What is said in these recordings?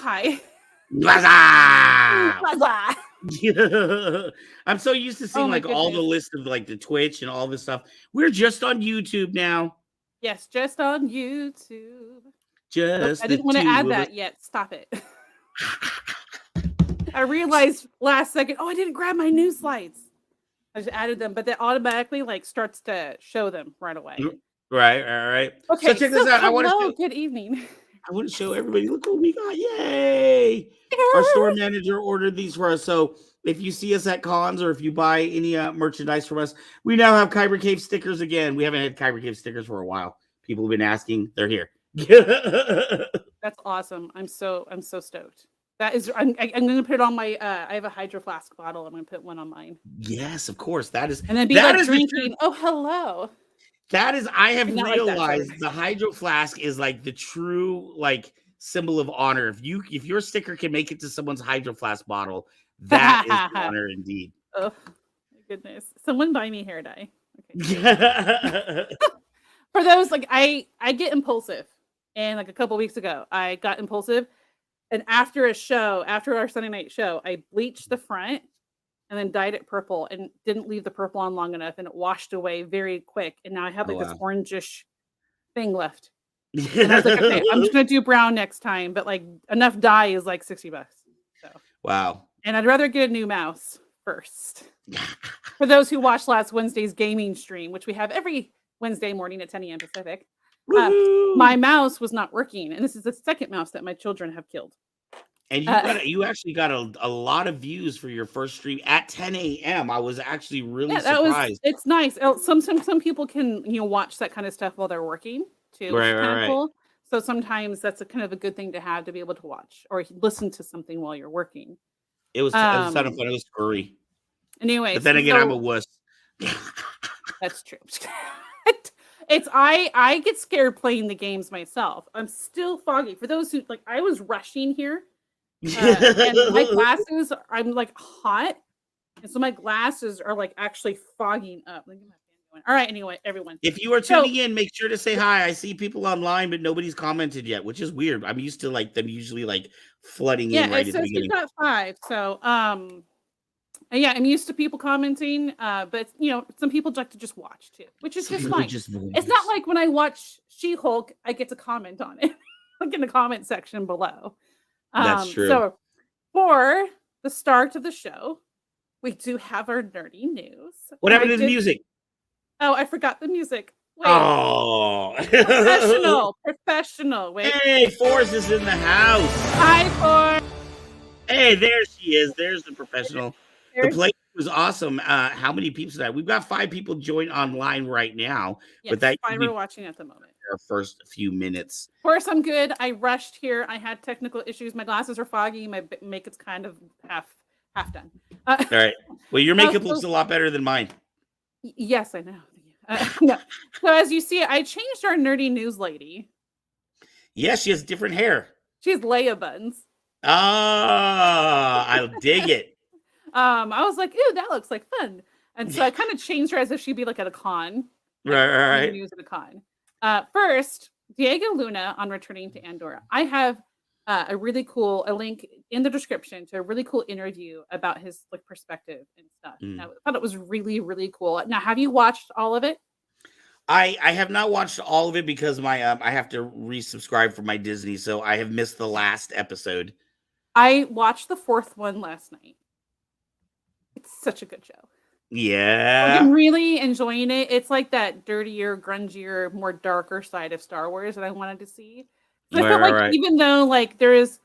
hi. Blah! Blah. I'm so used to seeing Oh my like all the goodness. list of like the Twitch and all this stuff. We're just on YouTube now. Yes, just on YouTube. Nope, Just I the didn't want to two add of us. that yet. Stop it. I realized last second, I didn't grab my new slides. I just added them, but that automatically like starts to show them right away. Right. Okay, So check this out. hello, good evening. I want to show everybody. Look what we got! Yay! Our store manager ordered these for us. So if you see us at cons or if you buy any merchandise from us, we now have Kyber Cave stickers again. We haven't had Kyber Cave stickers for a while. People have been asking. They're here. That's awesome. I'm so stoked. That is, I'm going to put it on my. I have a Hydro Flask bottle. I'm going to put one on mine. Yes, of course. That is, and then be like drinking. Oh, hello. That is, I have realized like the Hydro Flask is like the true like symbol of honor. If your sticker can make it to someone's Hydro Flask bottle, that is an honor indeed. Oh my goodness! Someone buy me hair dye. Okay. For those like I get impulsive, and like a couple weeks ago I got impulsive, and after our Sunday night show, I bleached the front. And then dyed it purple and didn't leave the purple on long enough, and it washed away very quick. And now I have like this orangish thing left. And I was like, okay, I'm just gonna do brown next time, but like enough dye is like $60. So wow. And I'd rather get a new mouse first. For those who watched last Wednesday's gaming stream, which we have every Wednesday morning at 10 a.m. Pacific, my mouse was not working, and this is the second mouse that my children have killed. And you actually got a lot of views for your first stream at 10 a.m. I was actually really surprised. It's nice. Some people can watch that kind of stuff while they're working too, which is kind of cool. So sometimes that's a kind of a good thing to have, to be able to watch or listen to something while you're working. It was kind of fun. It was scurry. Anyway, but then again, I'm a wuss. That's true. I get scared playing the games myself. I'm still foggy. For those who like, I was rushing here. And my glasses, I'm like hot, and so my glasses are like actually fogging up. Look at my fan going. All right, anyway, everyone. If you are tuning in, make sure to say hi. I see people online, but nobody's commented yet, which is weird. I'm used to like them usually like flooding in right at the beginning. Yeah, it says we've got 5. So yeah, I'm used to people commenting, but some people like to just watch too, which is just fine. It's not like when I watch She-Hulk, I get to comment on it, like in the comment section below. That's true. So for the start of the show, we do have our nerdy news. What happened to the music? Oh, I forgot the music. Wait. Oh, professional. Wait. Hey, Forrest is in the house. Hi, Forrest. Hey, there she is. There's the professional. The play was awesome. How many people did that? We've got 5 people joined online right now. Yes, but that 5 are watching at the moment. Our first few minutes. Of course, I'm good. I rushed here. I had technical issues. My glasses are foggy. My makeup's kind of half done. All right. Well, your makeup looks a lot better than mine. Yes, I know. No. So as you see, I changed our nerdy news lady. Yes, she has different hair. She has Leia buns. Ah, I dig it. I was like, ooh, that looks like fun. And so I kind of changed her as if she'd be like at a con. Right. News at a con. First, Diego Luna on returning to Andorra. I have a link in the description to a really cool interview about his like perspective and stuff. I thought it was really, really cool. Now, have you watched all of it? I have not watched all of it because my I have to resubscribe for my Disney, so I have missed the last episode. I watched the 4th one last night. It's such a good show. Yeah. I'm really enjoying it. It's like that dirtier, grungier, more darker side of Star Wars that I wanted to see. I felt like even though like there is,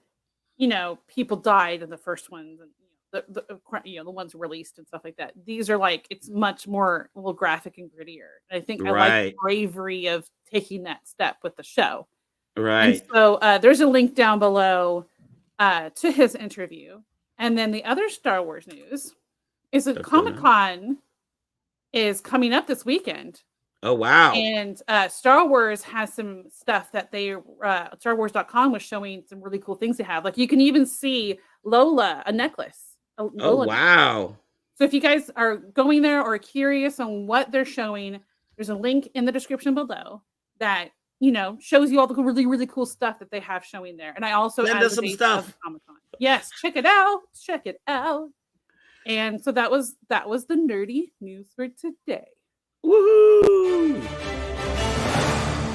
people died in the first ones and the ones released and stuff like that. These are like, it's much more a little graphic and grittier. I think I like the bravery of taking that step with the show. Right. And so there's a link down below to his interview. And then the other Star Wars news is that Comic-Con is coming up this weekend. Oh, wow. And Star Wars has some stuff that StarWars.com was showing some really cool things they have. Like you can even see Lola, a necklace. Oh, wow. So if you guys are going there or curious on what they're showing, there's a link in the description below that shows you all the really, really cool stuff that they have showing there. And I also send added us the some dates stuff. of the Comic-Con. Yes, check it out. Check it out. And so that was the nerdy news for today. Woohoo!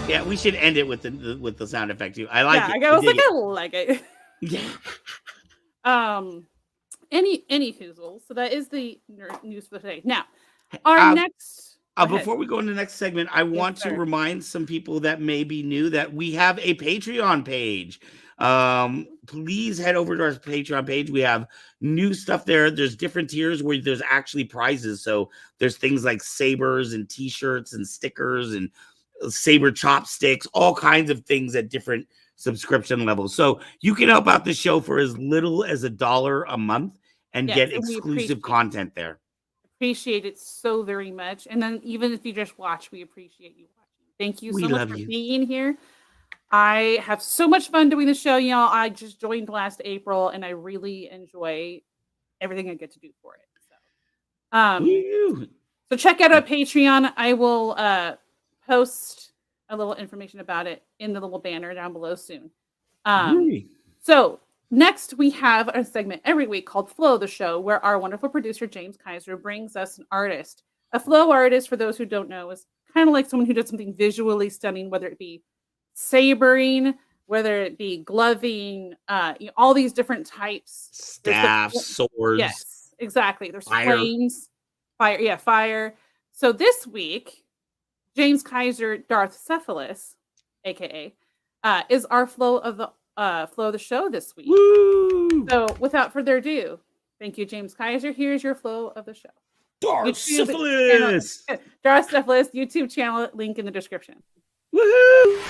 Yeah, we should end it with the sound effect too. I like it. I was like, I like it. Yeah. Any hoozles. So that is the nerd news for today. Now, our next. Before we go into the next segment, I want to remind some people that may be new that we have a Patreon page. Please head over to our Patreon page. We have new stuff there. There's different tiers where there's actually prizes. So there's things like sabers and t-shirts and stickers and saber chopsticks, all kinds of things at different subscription levels. So you can help out the show for as little as $1 a month and get exclusive content there. Appreciate it so very much. And then even if you just watch, we appreciate you watching. Thank you so much for being here. I have so much fun doing the show, y'all. I just joined last April and I really enjoy everything I get to do for it. So check out our Patreon. I will post a little information about it in the little banner down below soon. So next, we have a segment every week called Flow the Show, where our wonderful producer, James Kyser, brings us an artist. A flow artist, for those who don't know, is kind of like someone who does something visually stunning, whether it be sabering, whether it be gloving, all these different types. Staffs, swords. Yes, exactly. There's flames, fire. So this week, James Kyser, Darth Cephalus, aka, is our flow of the show this week. Woo! So without further ado, thank you, James Kyser. Here's your flow of the show. Darth Cephalus! Darth Cephalus YouTube channel, link in the description. Woohoo!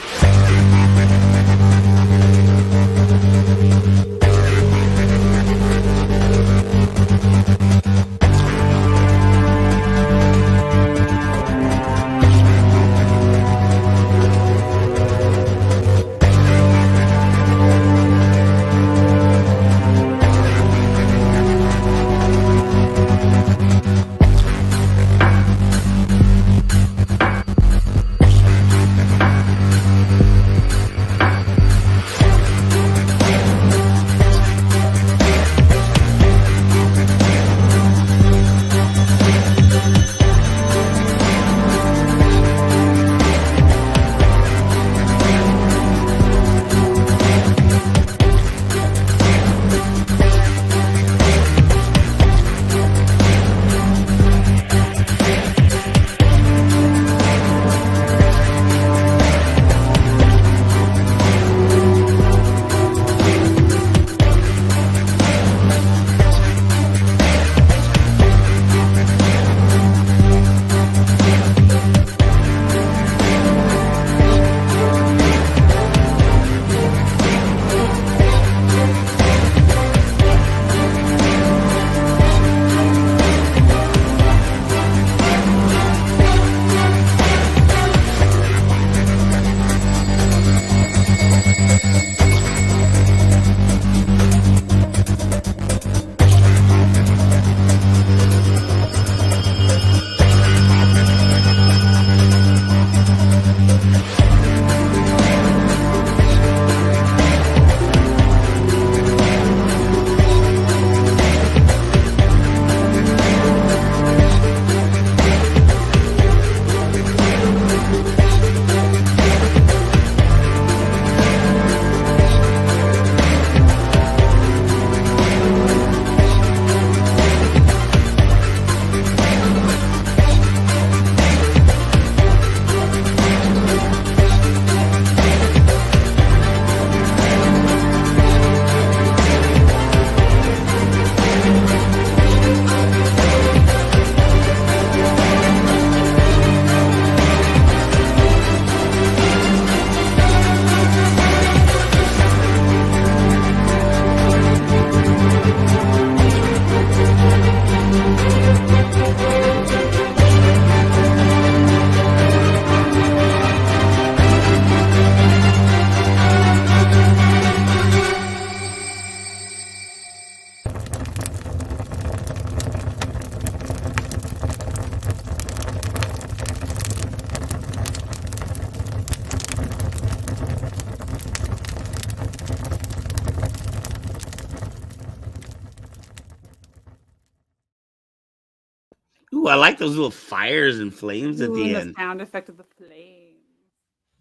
Ooh, I like those little fires and flames at Ooh, the and the end. sound effect of the flames.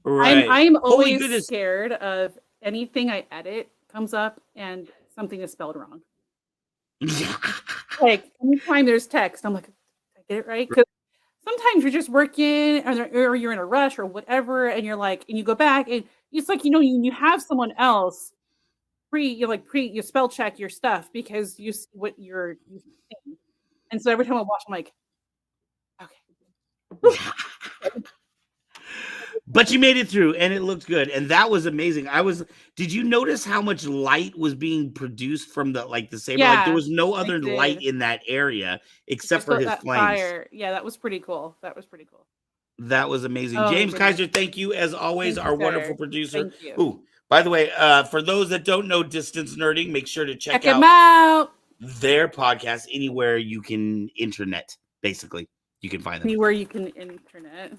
Right. I'm Holy always goodness. scared of anything I edit comes up and something is spelled wrong. Like anytime there's text, I'm like, did I get it right? Because sometimes you're just working or you're in a rush or whatever, and you're like, and you go back and it's like you have someone else you spell check your stuff because you see what you saying. And so every time I watch, I'm like, okay. But you made it through and it looked good. And that was amazing. Did you notice how much light was being produced from the Saber? Like there Yeah, was no I other light did. in that area except Just for his that flames. fire. Yeah, that was pretty cool. That was pretty cool. That was amazing. Oh my James goodness. Kaiser, thank you as always, Thank you, our wonderful sir. producer. Thank you. Ooh, by the way, for those that don't know Distance Nerding, make sure to check Check him out out. their podcast anywhere you can internet. Basically, you can find them. Anywhere you can internet.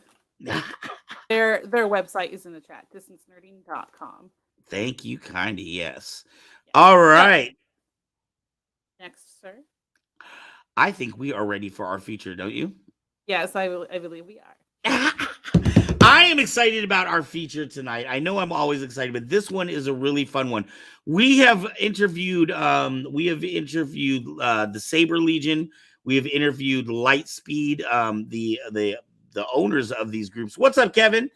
Their website is in the chat, distancenerding.com. Thank you, kinda. Yes. All right. Next, sir. I think we are ready for our feature, don't you? Yes, I believe we are. I am excited about our feature tonight. I know I'm always excited, but this one is a really fun one. We have interviewed the Saber Legion. We have interviewed Lightspeed, the owners of these groups. What's up, Kevin?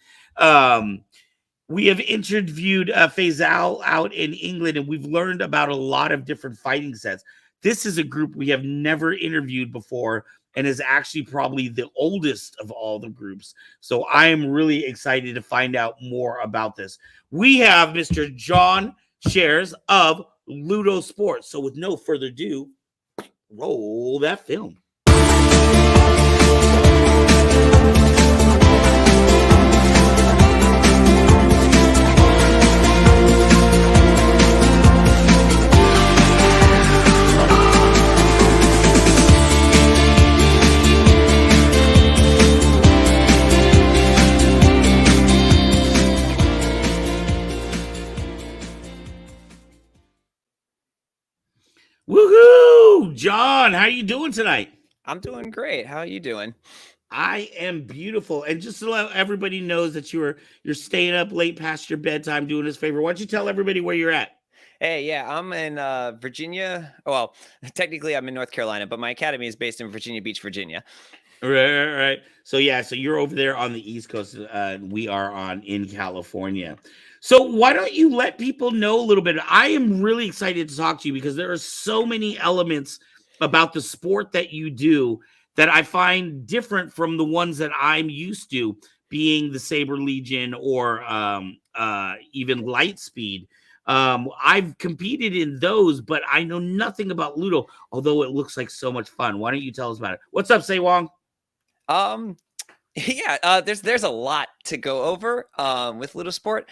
We have interviewed Faisal out in England, and we've learned about a lot of different fighting sets. This is a group we have never interviewed before and is actually probably the oldest of all the groups. So I am really excited to find out more about this. We have Mr. John Schares of Ludosport. So with no further ado, roll that film. Woohoo! John, how are you doing tonight? I'm doing great. How are you doing? I am beautiful. And just to let everybody knows that you're staying up late past your bedtime doing this favor, why don't you tell everybody where you're at? Hey, yeah, I'm in Virginia. Well, technically I'm in North Carolina, but my academy is based in Virginia Beach, Virginia. Right. So you're over there on the East Coast. We are in California. So why don't you let people know a little bit? I am really excited to talk to you because there are so many elements about the sport that you do that I find different from the ones that I'm used to, being the Saber Legion or even Lightspeed. I've competed in those, but I know nothing about Ludo, although it looks like so much fun. Why don't you tell us about it? What's up, Saewong? Yeah, there's a lot to go over with Ludosport.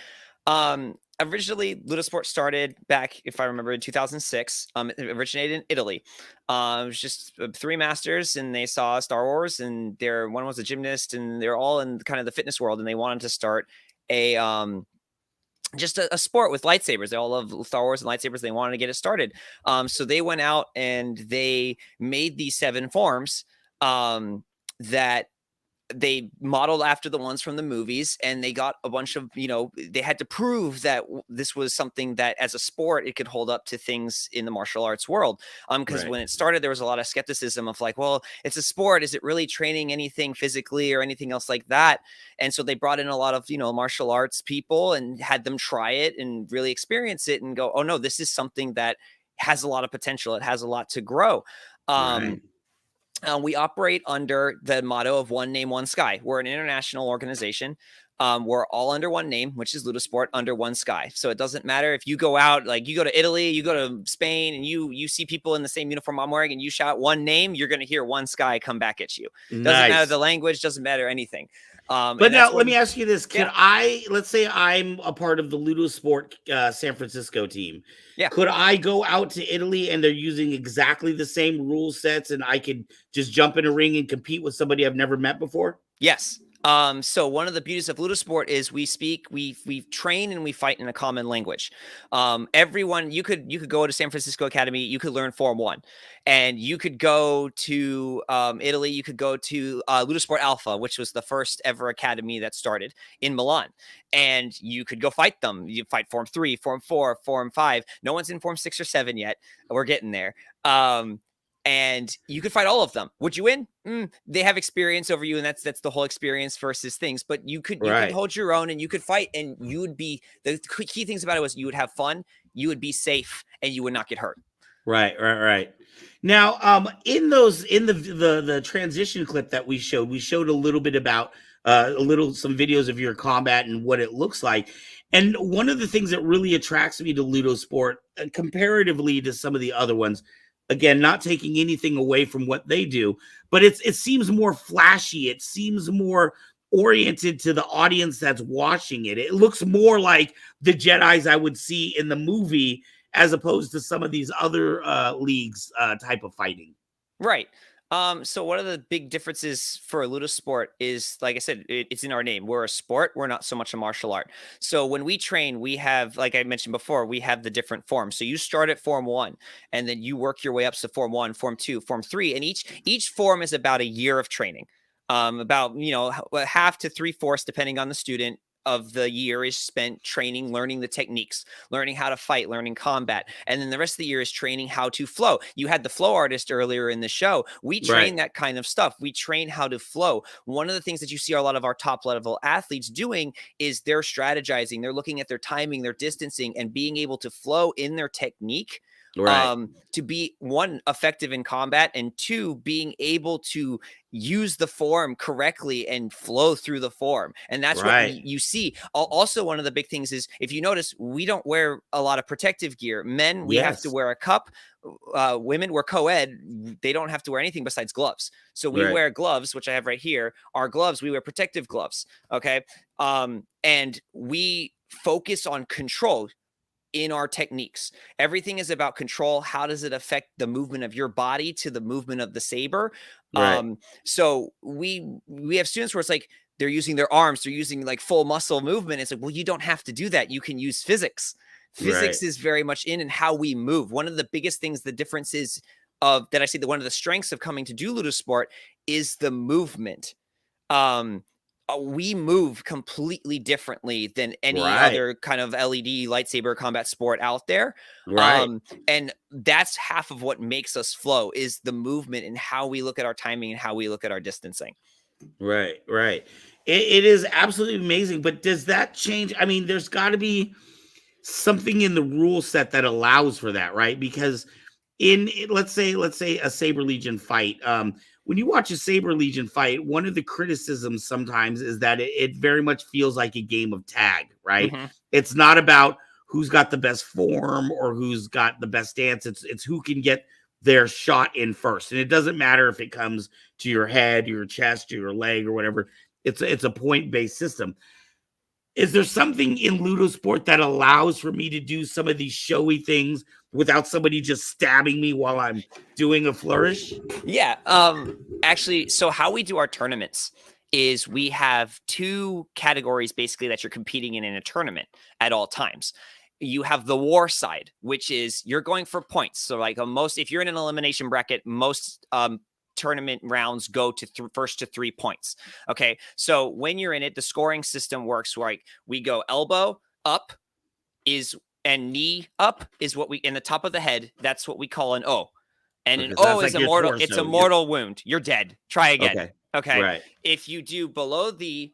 Originally, Ludosport started back, if I remember, in 2006. It originated in Italy. It was just 3 masters, and they saw Star Wars, and one was a gymnast, and they're all in kind of the fitness world, and they wanted to start just a sport with lightsabers. They all love Star Wars and lightsabers. They wanted to get it started. So they went out and they made these 7 forms that they modeled after the ones from the movies, and they got a bunch of, they had to prove that this was something that as a sport, it could hold up to things in the martial arts world. Because when it started, there was a lot of skepticism of like, well, it's a sport. Is it really training anything physically or anything else like that? And so they brought in a lot of, martial arts people and had them try it and really experience it and go, oh no, this is something that has a lot of potential. It has a lot to grow. We operate under the motto of one name, one sky. We're an international organization. We're all under one name, which is Ludosport, under one sky. So it doesn't matter if you go out, like you go to Italy, you go to Spain, and you see people in the same uniform I'm wearing, and you shout one name, you're going to hear one sky come back at you. Doesn't matter the language, doesn't matter anything. But now let me ask you this. Let's say I'm a part of the Ludosport San Francisco team. Yeah. Could I go out to Italy and they're using exactly the same rule sets and I could just jump in a ring and compete with somebody I've never met before? Yes. So one of the beauties of Ludosport is we train and we fight in a common language. Everyone, you could go to San Francisco Academy, you could learn Form 1, and you could go to Italy, you could go to Ludosport Alpha, which was the first ever academy that started in Milan, and you could go fight them. You fight Form 3, Form 4, Form 5. No one's in Form 6 or 7 yet. We're getting there. And you could fight all of them. Would you win? They have experience over you, and that's the whole experience versus things. But you could hold your own, and you could fight, and you would be, the key things about it was you would have fun, you would be safe, and you would not get hurt. Right. Now, in the transition clip that we showed a little bit about some videos of your combat and what it looks like. And one of the things that really attracts me to Ludosport, comparatively to some of the other ones, again, not taking anything away from what they do, but it seems more flashy. It seems more oriented to the audience that's watching it. It looks more like the Jedis I would see in the movie as opposed to some of these other leagues type of fighting. Right. So one of the big differences for Ludosport is, like I said, it's in our name. We're a sport. We're not so much a martial art. So when we train, we have, like I mentioned before, we have the different forms. So you start at Form 1, and then you work your way up to Form 1, Form 2, Form 3, and each form is about a year of training. About half to 3/4, depending on the student, of the year is spent training, learning the techniques, learning how to fight, learning combat. And then the rest of the year is training how to flow. You had the flow artist earlier in the show. We train that kind of stuff. We train how to flow. One of the things that you see a lot of our top level athletes doing is they're strategizing. They're looking at their timing, their distancing, and being able to flow in their technique. To be, one, effective in combat, and two, being able to use the form correctly and flow through the form. And that's what you see. Also, one of the big things is, if you notice, we don't wear a lot of protective gear. Men, we have to wear a cup. Women, we're co-ed. They don't have to wear anything besides gloves. So we wear gloves, which I have right here. Our gloves, we wear protective gloves. Okay. And we focus on control in our techniques. Everything is about control. How does it affect the movement of your body to the movement of the saber? So we have students where it's like they're using their arms, they're using like full muscle movement. It's like, well, you don't have to do that. You can use physics. Physics is very much in how we move. One of the biggest things, the difference is that I see, that one of the strengths of coming to do Ludosport is the movement. We move completely differently than any other kind of LED lightsaber combat sport out there. And that's half of what makes us flow, is the movement and how we look at our timing and how we look at our distancing. Right. It is absolutely amazing. But does that change? I mean, there's got to be something in the rule set that allows for that, right? Because let's say a Saber Legion fight, when you watch a Saber Legion fight, one of the criticisms sometimes is that it very much feels like a game of tag, right? It's not about who's got the best form or who's got the best stance. It's who can get their shot in first. And it doesn't matter if it comes to your head, your chest, your leg, or whatever. It's a point-based system. Is there something in Ludosport that allows for me to do some of these showy things without somebody just stabbing me while I'm doing a flourish? Yeah. Actually, so how we do our tournaments is we have two categories basically that you're competing in a tournament at all times. You have the war side, which is you're going for points. So like if you're in an elimination bracket, most tournament rounds go to first to 3 points. Okay. So when you're in it, the scoring system works like we go elbow up and knee up is what in the top of the head. That's what we call an O. And an O is immortal. It's a mortal wound. You're dead. Try again. Okay. If you do below the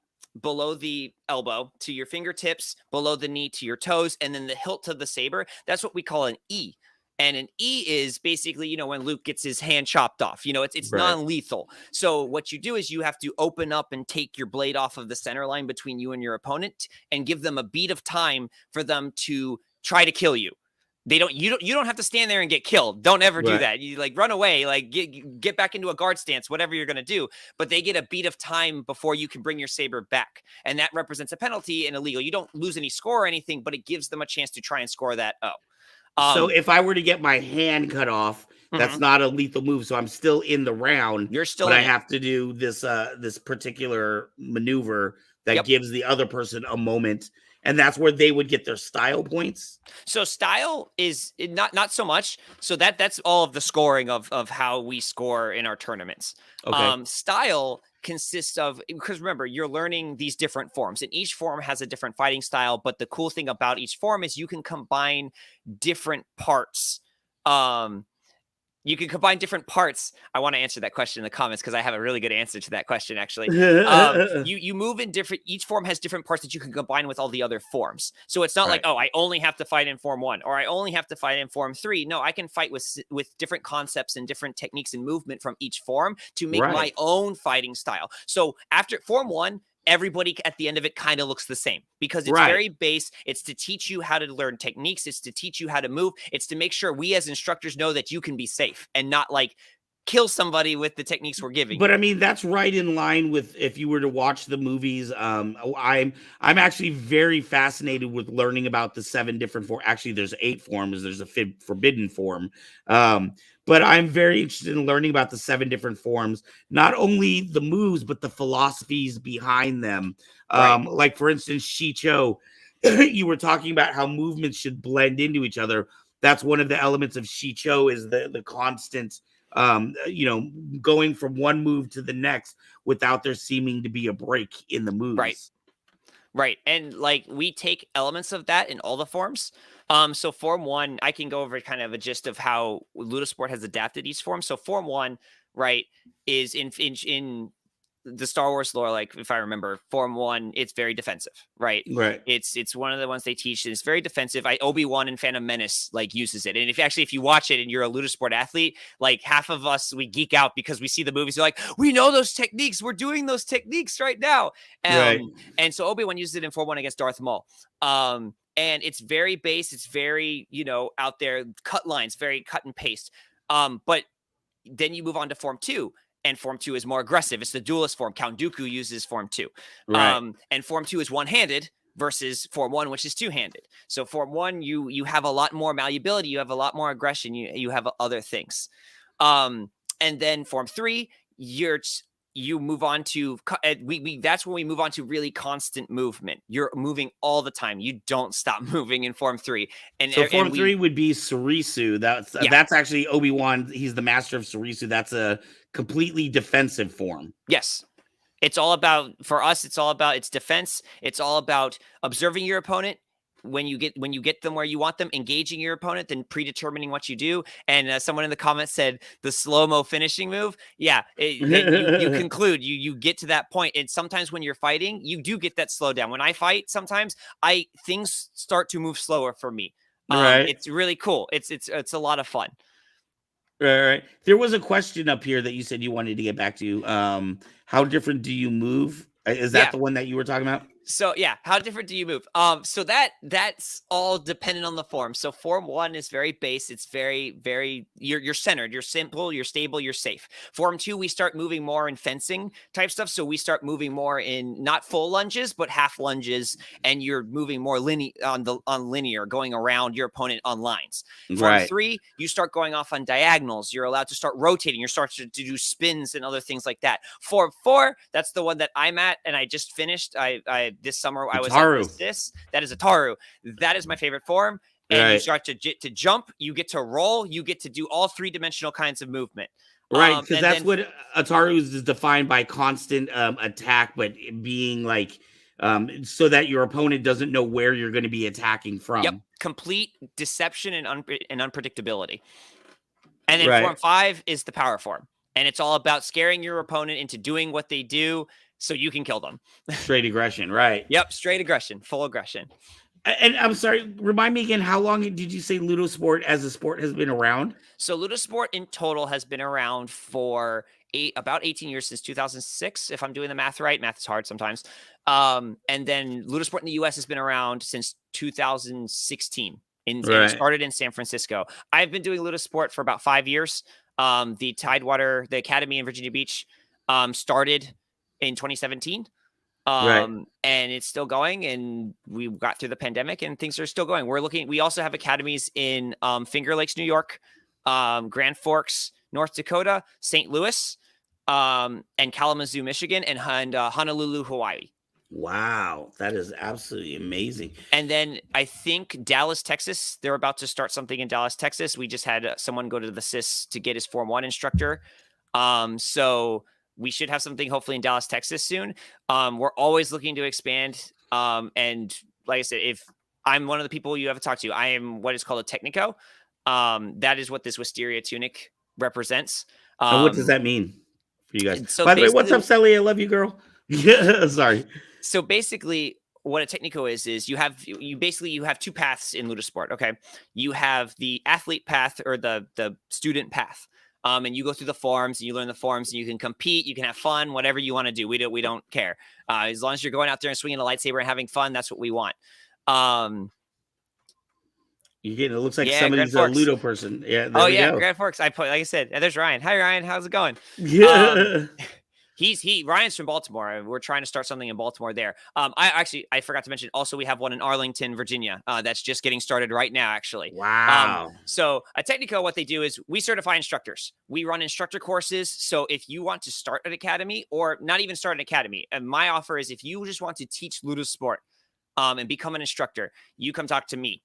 elbow to your fingertips, below the knee to your toes, and then the hilt of the saber, that's what we call an E. And an E is basically, when Luke gets his hand chopped off, it's non-lethal. So what you do is you have to open up and take your blade off of the center line between you and your opponent and give them a beat of time for them to try to kill you. You don't have to stand there and get killed. Don't ever do that. You run away, get back into a guard stance, whatever you're going to do. But they get a beat of time before you can bring your saber back. And that represents a penalty and illegal. You don't lose any score or anything, but it gives them a chance to try and score that O. So if I were to get my hand cut off, That's not a lethal move, so I'm still in the round. You're still but I in it. have to do this particular maneuver that Yep. gives the other person a moment, and that's where they would get their style points. So style is not so much. So that's all of the scoring of how we score in our tournaments. Okay. Style consists of, because remember, you're learning these different forms, and each form has a different fighting style. But the cool thing about each form is you can combine different parts. You can combine different parts. I want to answer that question in the comments because I have a really good answer to that question, actually. You move in different, each form has different parts that you can combine with all the other forms. So it's not like, oh, I only have to fight in form 1 or I only have to fight in form 3. No, I can fight with different concepts and different techniques and movement from each form to make my own fighting style. So after form 1, everybody at the end of it kind of looks the same because it's very base. It's to teach you how to learn techniques. It's to teach you how to move. It's to make sure we as instructors know that you can be safe and not like kill somebody with the techniques we're giving. But I mean, that's right in line with if you were to watch the movies. I'm actually very fascinated with learning about the 7 different forms. Actually, there's 8 forms. There's a forbidden form. But I'm very interested in learning about the 7 different forms, not only the moves, but the philosophies behind them. Like, for instance, Shicho, you were talking about how movements should blend into each other. That's one of the elements of Shicho is the constant, going from one move to the next without there seeming to be a break in the moves. Right. And like we take elements of that in all the forms. So form 1, I can go over kind of a gist of how Ludosport has adapted each form. So form 1, right, is in the Star Wars lore, like if I remember, form 1, it's very defensive, right? It's one of the ones they teach, and it's very defensive. Obi-Wan and Phantom Menace like uses it, and if you watch it and you're a Ludosport athlete, like half of us we geek out because we see the movies. You're like, we know those techniques. We're doing those techniques right now. And so Obi-Wan uses it in form 1 against Darth Maul. And it's very base. It's very out there, cut lines, very cut and paste. But then you move on to form 2. And form 2 is more aggressive. It's the duelist form. Count Dooku uses form 2. And form 2 is one-handed versus form 1, which is two-handed. So form 1, you have a lot more malleability. You have a lot more aggression. You have other things. And then form 3, you move on to that's when we move on to really constant movement. You're moving all the time. You don't stop moving in form 3. And so form 3 would be Sarisu. That's actually Obi-Wan. He's the master of Sarisu. That's a completely defensive form. Yes. It's all about, for us, it's defense. It's all about observing your opponent. When you get them where you want them, engaging your opponent, then predetermining what you do. And someone in the comments said the slow-mo finishing move. Yeah, you conclude, you get to that point. And sometimes when you're fighting, you do get that slowdown. When I fight, sometimes things start to move slower for me. It's really cool. It's a lot of fun. Right. There was a question up here that you said you wanted to get back to. How different do you move? Is that the one that you were talking about? So yeah, how different do you move? So that's all dependent on the form. So form 1 is very base. It's very, very, you're centered, you're simple, you're stable, you're safe. Form 2, we start moving more in fencing type stuff. So we start moving more in not full lunges, but half lunges, and you're moving more linear, going around your opponent on lines. Form 3, you start going off on diagonals. You're allowed to start rotating. You're starting to do spins and other things like that. Form 4, that's the one that I'm at, and I just finished. This summer I was at this. That is Ataru. That is my favorite form. And you start to jump. You get to roll. You get to do all 3-dimensional kinds of movement. Right, because that's what Ataru is defined by constant attack, but being like so that your opponent doesn't know where you're going to be attacking from. Yep, complete deception and unpredictability. And then form 5 is the power form, and it's all about scaring your opponent into doing what they do, so you can kill them. Straight aggression, right? Yep, straight aggression, full aggression. And I'm sorry, remind me again, how long did you say Ludosport as a sport has been around? So Ludosport in total has been around for about 18 years, since 2006, if I'm doing the math right. Math is hard sometimes. And then Ludosport in the US has been around since 2016. It started in San Francisco. I've been doing Ludosport for about 5 years. The Tidewater, the Academy in Virginia Beach, started in 2017. And it's still going, and we got through the pandemic and things are still going. We also have academies in Finger Lakes, New York, Grand Forks, North Dakota, St. Louis, and Kalamazoo, Michigan, and Honolulu, Hawaii. Wow, that is absolutely amazing. And then I think Dallas, Texas, they're about to start something in Dallas, Texas. We just had someone go to the CIS to get his Form 1 instructor. So we should have something hopefully in Dallas, Texas soon. We're always looking to expand. And like I said, if I'm one of the people you have to talk to, I am what is called a Tecnico. That is what this Wisteria tunic represents. And what does that mean for you guys? So by the way, what's up, Sally? I love you, girl. Yeah, sorry. So basically, what a Tecnico is you have two paths in Ludosport. Okay, you have the athlete path or the student path. And you go through the forums and you learn the forums and you can compete, you can have fun, whatever you want to do. We don't care. As long as you're going out there and swinging a lightsaber and having fun, that's what we want. It looks like somebody's a Ludo person. Yeah. Grand Forks. Like I said, there's Ryan. Hi, Ryan. How's it going? Yeah. Ryan's from Baltimore. We're trying to start something in Baltimore there. I forgot to mention also we have one in Arlington, Virginia. That's just getting started right now, actually. Wow. So a Tecnico, what they do is we certify instructors. We run instructor courses. So if you want to start an academy or not even start an academy, and my offer is if you just want to teach Ludosport and become an instructor, you come talk to me.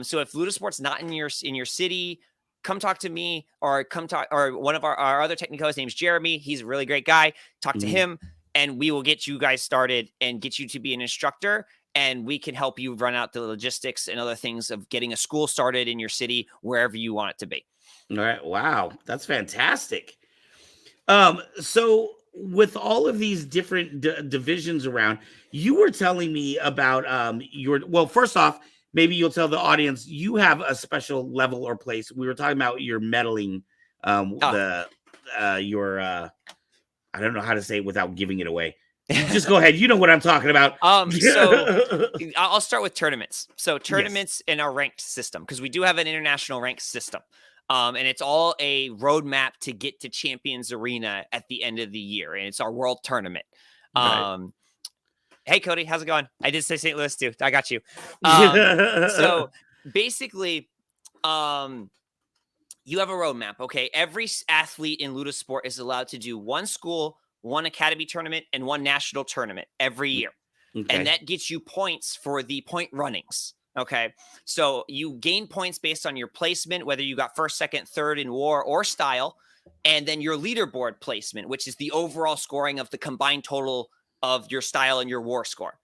So if Ludosport's not in your city, come talk to me or one of our other Tecnicos. His name's Jeremy. He's a really great guy. Talk to him and we will get you guys started and get you to be an instructor. And we can help you run out the logistics and other things of getting a school started in your city, wherever you want it to be. All right. Wow. That's fantastic. So with all of these different divisions around, you were telling me about first off, maybe you'll tell the audience you have a special level or place. We were talking about your medaling, I don't know how to say it without giving it away. Just go ahead. You know what I'm talking about. So I'll start with tournaments. So tournaments in our ranked system, because we do have an international ranked system. And it's all a roadmap to get to Champions Arena at the end of the year. And it's our world tournament. Right. Hey, Cody, how's it going? I did say St. Louis too. I got you. So basically, you have a roadmap. Okay. Every athlete in Ludosport is allowed to do one school, one academy tournament, and one national tournament every year. Okay. And that gets you points for the point runnings. Okay. So you gain points based on your placement, whether you got first, second, third in war or style, and then your leaderboard placement, which is the overall scoring of the combined total of your style and your war score.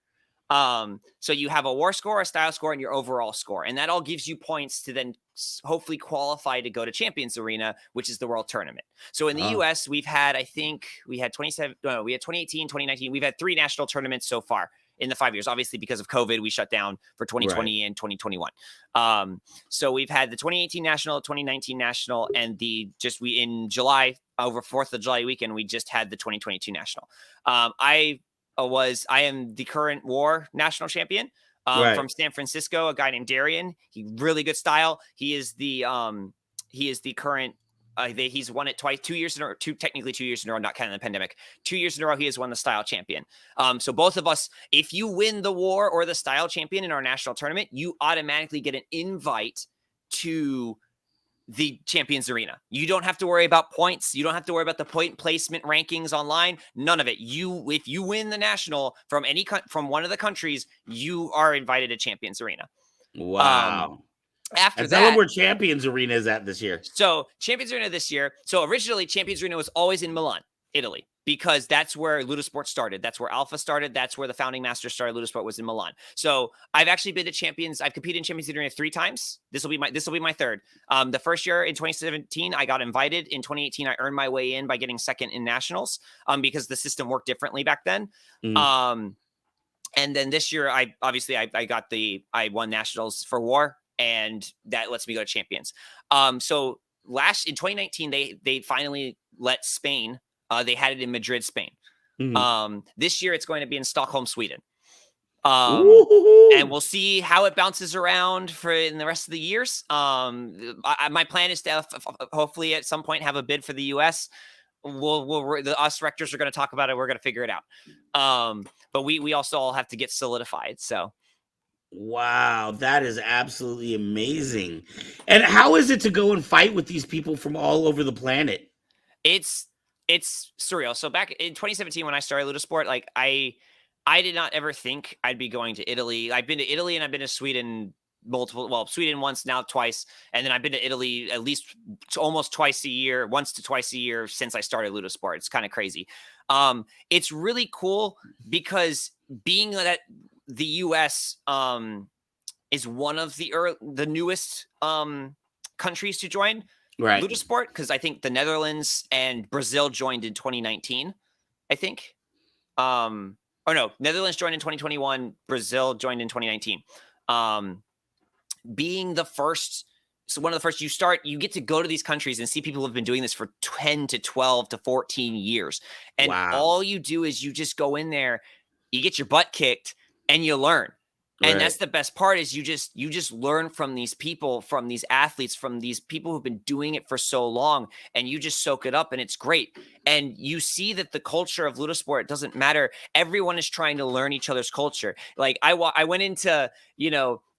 So you have a war score, a style score, and your overall score. And that all gives you points to then hopefully qualify to go to Champions Arena, which is the world tournament. So in the US, we had 2018, 2019. We've had 3 national tournaments so far in the 5 years. Obviously, because of COVID, we shut down for 2020 and 2021. So we've had the 2018 national, 2019 national, and in July, over 4th of July weekend, we just had the 2022 national. I am the current war national champion from San Francisco, a guy named Darian. He really good style. He is the current, he's won it twice, 2 years in a row, technically 2 years in a row, not counting the pandemic. 2 years in a row, he has won the style champion. So both of us, if you win the war or the style champion in our national tournament, you automatically get an invite to the Champions Arena. You don't have to worry about points. You don't have to worry about the point placement rankings online. None of it. If you win the national from one of the countries, you are invited to Champions Arena. Wow. After that, tell them where Champions Arena is at this year. So Champions Arena this year. So originally Champions Arena was always in Milan, Italy, because that's where Ludosport started. That's where Alpha started. That's where the founding master started. Ludosport was in Milan. So I've actually been to Champions. I've competed in Champions Arena 3 times. This will be my third. The first year in 2017, I got invited. In 2018, I earned my way in by getting second in nationals. Because the system worked differently back then. And then this year, I won nationals for war, and that lets me go to Champions. So in 2019, they finally let Spain. They had it in Madrid, Spain. This year, it's going to be in Stockholm, Sweden. And we'll see how it bounces around in the rest of the years. My plan is to hopefully at some point have a bid for the US. Us rectors are going to talk about it. We're going to figure it out. But we also all have to get solidified. So Wow, that is absolutely amazing. And how is it to go and fight with these people from all over the planet? It's surreal. So back in 2017 when I started Ludosport, like I did not ever think I'd be going to Italy. I've been to Italy and I've been to Sweden Sweden once, now twice, and then I've been to Italy at least almost twice a year, once to twice a year since I started Ludosport. It's kind of crazy. It's really cool because being that the US is one of the newest countries to join Right. Ludosport, because I think the Netherlands and Brazil joined in 2019, I think. Oh no, Netherlands joined in 2021, Brazil joined in 2019. Being the first, so one of the first, you get to go to these countries and see people who have been doing this for 10 to 12 to 14 years. And all you do is you just go in there, you get your butt kicked, and you learn. And that's the best part is you just learn from these people, from these athletes, from these people who've been doing it for so long, and you just soak it up, and it's great. And you see that the culture of Ludosport doesn't matter. Everyone is trying to learn each other's culture. Like I went into,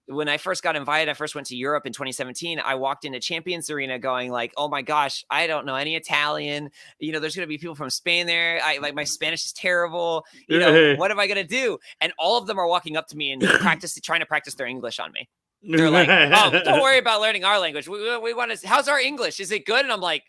when I first got invited, I first went to Europe in 2017. I walked into Champions Arena going like, oh my gosh, I don't know any Italian. There's going to be people from Spain there. My Spanish is terrible. What am I going to do? And all of them are walking up to me and trying to practice their English on me. They're like, oh, don't worry about learning our language. We want to, how's our English? Is it good? And I'm like,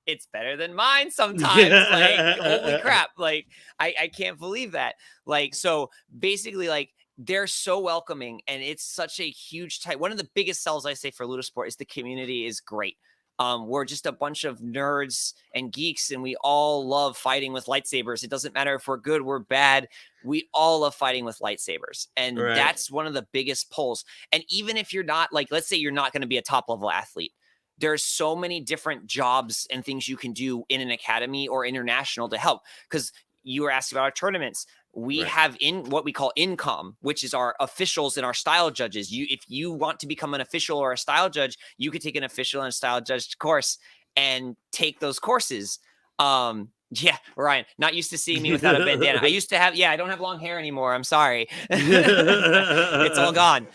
it's better than mine sometimes. Like, holy crap. Like, I can't believe that. Like, so basically, like, they're so welcoming, and it's such a huge type. One of the biggest sells I say for Ludosport is the community is great. We're just a bunch of nerds and geeks, and we all love fighting with lightsabers. It doesn't matter if we're good, we're bad. We all love fighting with lightsabers. And that's one of the biggest pulls. And even if you're not, like, let's say you're not going to be a top level athlete, there's so many different jobs and things you can do in an academy or international to help. Because you were asking about our tournaments. We have in what we call INCOM, which is our officials and our style judges. If you want to become an official or a style judge, you could take an official and style judge course and take those courses. Yeah, Ryan, not used to seeing me without a bandana. I used to have, I don't have long hair anymore. I'm sorry. It's all gone.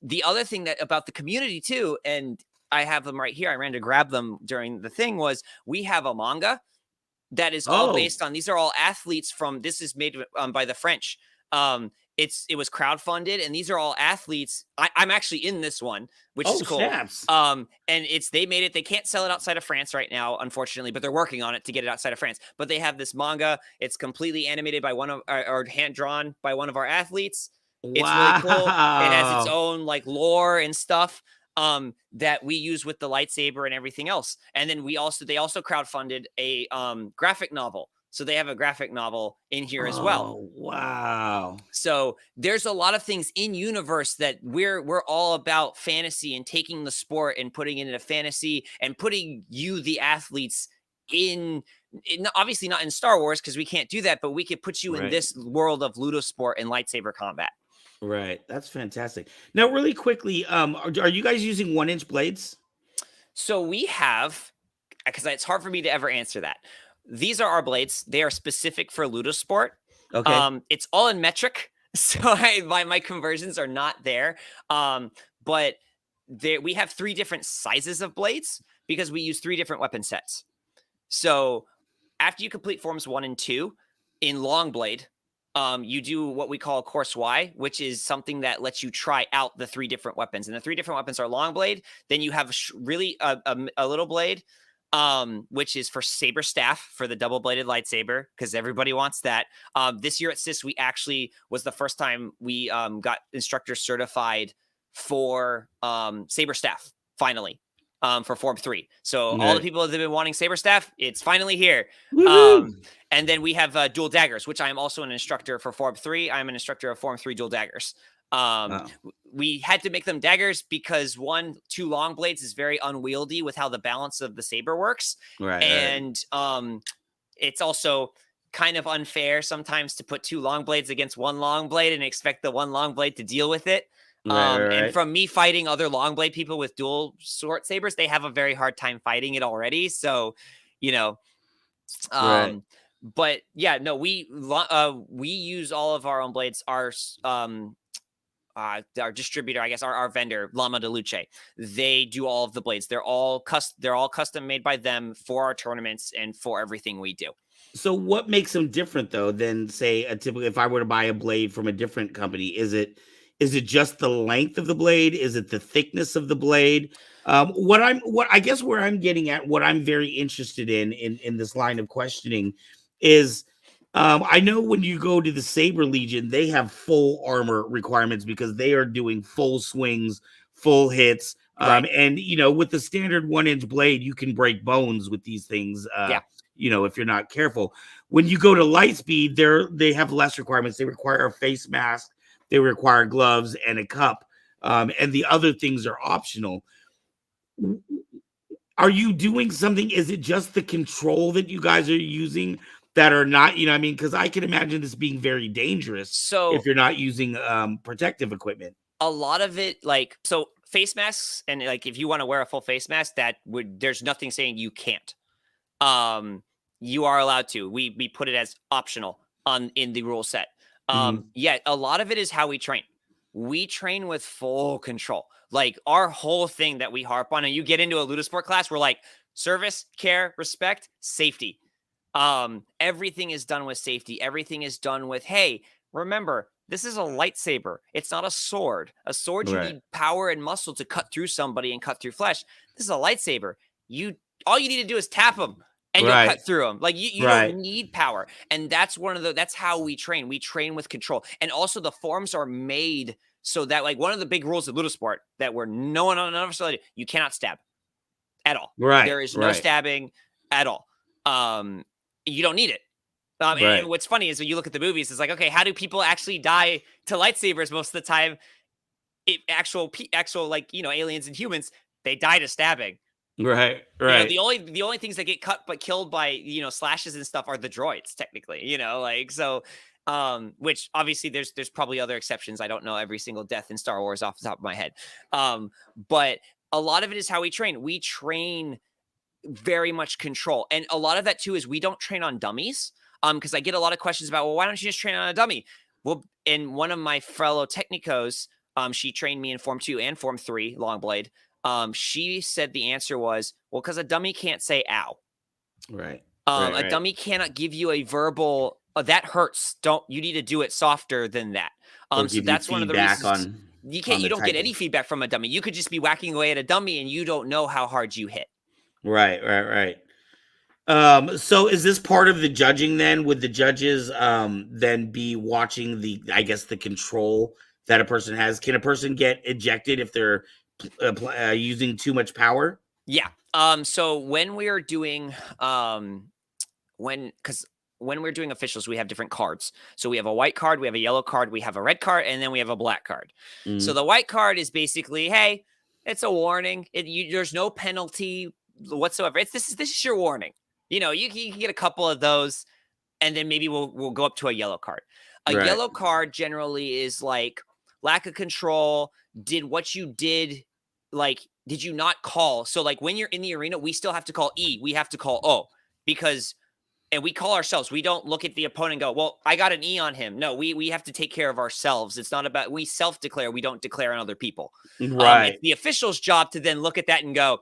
The other thing that about the community too, and I have them right here, I ran to grab them during the thing, was we have a manga that is all based on, these are all athletes from, this is made by the French. It was crowdfunded, and these are all athletes. I'm actually in this one, which is cool. Snaps. And they made it. They can't sell it outside of France right now, unfortunately, but they're working on it to get it outside of France. But they have this manga. It's completely animated by one of, or hand drawn by one of our athletes. It's really cool. It has its own like lore and stuff that we use with the lightsaber and everything else. And then they also crowdfunded a graphic novel. So they have a graphic novel in here as well. Wow. So there's a lot of things in universe that we're all about fantasy and taking the sport and putting it into fantasy and putting you, the athletes, in obviously not in Star Wars, because we can't do that, but we could put you in this world of Ludosport and lightsaber combat. Right. That's fantastic. Now, really quickly, are you guys using 1-inch blades? So we have, because it's hard for me to ever answer that. These are our blades. They are specific for Ludosport. Okay. It's all in metric, so my conversions are not there. But we have 3 different sizes of blades because we use 3 different weapon sets. So after you complete forms 1 and 2 in long blade, you do what we call course Y, which is something that lets you try out the 3 different weapons. And the 3 different weapons are long blade. Then you have really a little blade, which is for saber staff, for the double-bladed lightsaber, because everybody wants that. This year at CIS, we actually was the first time we got instructor certified for saber staff, finally, for Form 3. So all the people that have been wanting saber staff, it's finally here. And then we have dual daggers, which I am also an instructor for Form 3. I'm an instructor of Form 3 dual daggers. We had to make them daggers because 2 long blades is very unwieldy with how the balance of the saber works. And it's also kind of unfair sometimes to put 2 long blades against 1 long blade and expect the 1 long blade to deal with it. And from me fighting other long blade people with dual short sabers, they have a very hard time fighting it already. So, but yeah, no, we use all of our own blades. our distributor, I guess our vendor, Lama de Luce, they do all of the blades. They're all custom made by them for our tournaments and for everything we do. So what makes them different though than say a typical, if I were to buy a blade from a different company, is it just the length of the blade? Is it the thickness of the blade? What I guess where I'm getting at, what I'm very interested in this line of questioning is, I know when you go to the Saber Legion, they have full armor requirements because they are doing full swings, full hits. Right. And with the standard 1-inch blade, you can break bones with these things. Yeah. If you're not careful. When you go to Lightspeed, they have less requirements. They require a face mask, they require gloves and a cup, and the other things are optional. Are you doing something? Is it just the control that you guys are using that are not, because I can imagine this being very dangerous if you're not using protective equipment. A lot of it, face masks, and if you want to wear a full face mask, there's nothing saying you can't. You are allowed to. We put it as optional in the rule set. Yeah, a lot of it is how we train. We train with full control. Like our whole thing that we harp on, and you get into a Ludosport class, we're like service, care, respect, safety. Everything is done with safety. Everything is done with, hey, remember, this is a lightsaber. It's not a sword. A sword, you need power and muscle to cut through somebody and cut through flesh. This is a lightsaber. All you need to do is tap them and you'll cut through them. Like you don't need power. And that's that's how we train. We train with control. And also the forms are made so that one of the big rules of Ludosport that none of us, you cannot stab at all. Right. There is no stabbing at all. You don't need it. And what's funny is when you look at the movies, it's like, okay, how do people actually die to lightsabers most of the time? Actual aliens and humans, they die to stabbing. Right. The only things that get cut but killed by slashes and stuff are the droids, technically. Which obviously there's probably other exceptions. I don't know every single death in Star Wars off the top of my head. But a lot of it is how we train. We train very much control, and a lot of that too is we don't train on dummies. Because I get a lot of questions about, well, why don't you just train on a dummy? Well, in one of my fellow Tecnicos, she trained me in Form 2 and Form 3 Longblade. She said the answer was, well, because a dummy can't say ow. Right. A dummy cannot give you a verbal, that hurts. You need to do it softer than that. So that's one of the reasons you don't get any feedback from a dummy. You could just be whacking away at a dummy and you don't know how hard you hit. Right. So is this part of the judging then? Would the judges then be watching the control that a person has? Can a person get ejected if they're using too much power? Yeah. So when we're doing when we're doing officials, we have different cards. So we have a white card, we have a yellow card, we have a red card, and then we have a black card. So the white card is basically, hey, it's a warning. There's no penalty whatsoever. This is your warning. You can get a couple of those, and then maybe we'll go up to a yellow card. A yellow card generally is like lack of control. Did what you did, did you not call? So when you're in the arena, we still have to call E. We have to call O and we call ourselves. We don't look at the opponent and go, well, I got an E on him. No, we have to take care of ourselves. It's not about, we self-declare. We don't declare on other people. Right. It's the official's job to then look at that and go,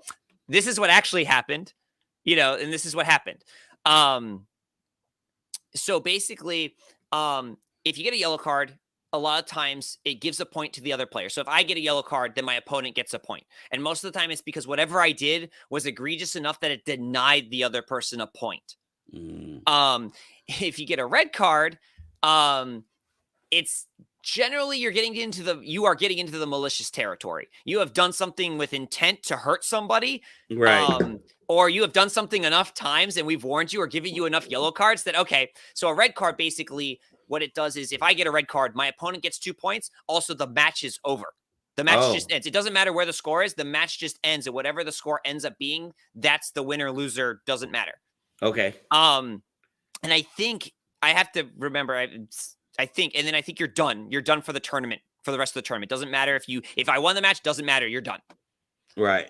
this is what actually happened. And this is what happened. So basically, if you get a yellow card, a lot of times it gives a point to the other player. So if I get a yellow card, then my opponent gets a point. And most of the time it's because whatever I did was egregious enough that it denied the other person a point. If you get a red card, it's generally you are getting into the malicious territory. You have done something with intent to hurt somebody. Right. Or you have done something enough times and we've warned you or given you enough yellow cards that, okay, so a red card, basically what it does is if I get a red card, my opponent gets 2 points. Also, the match is over. The match just ends. It doesn't matter where the score is. The match just ends. And whatever the score ends up being, that's the winner, loser, doesn't matter. Okay. And I think I have to remember, I think you're done. You're done for the tournament, for the rest of the tournament. Doesn't matter if I won the match, doesn't matter. You're done. Right.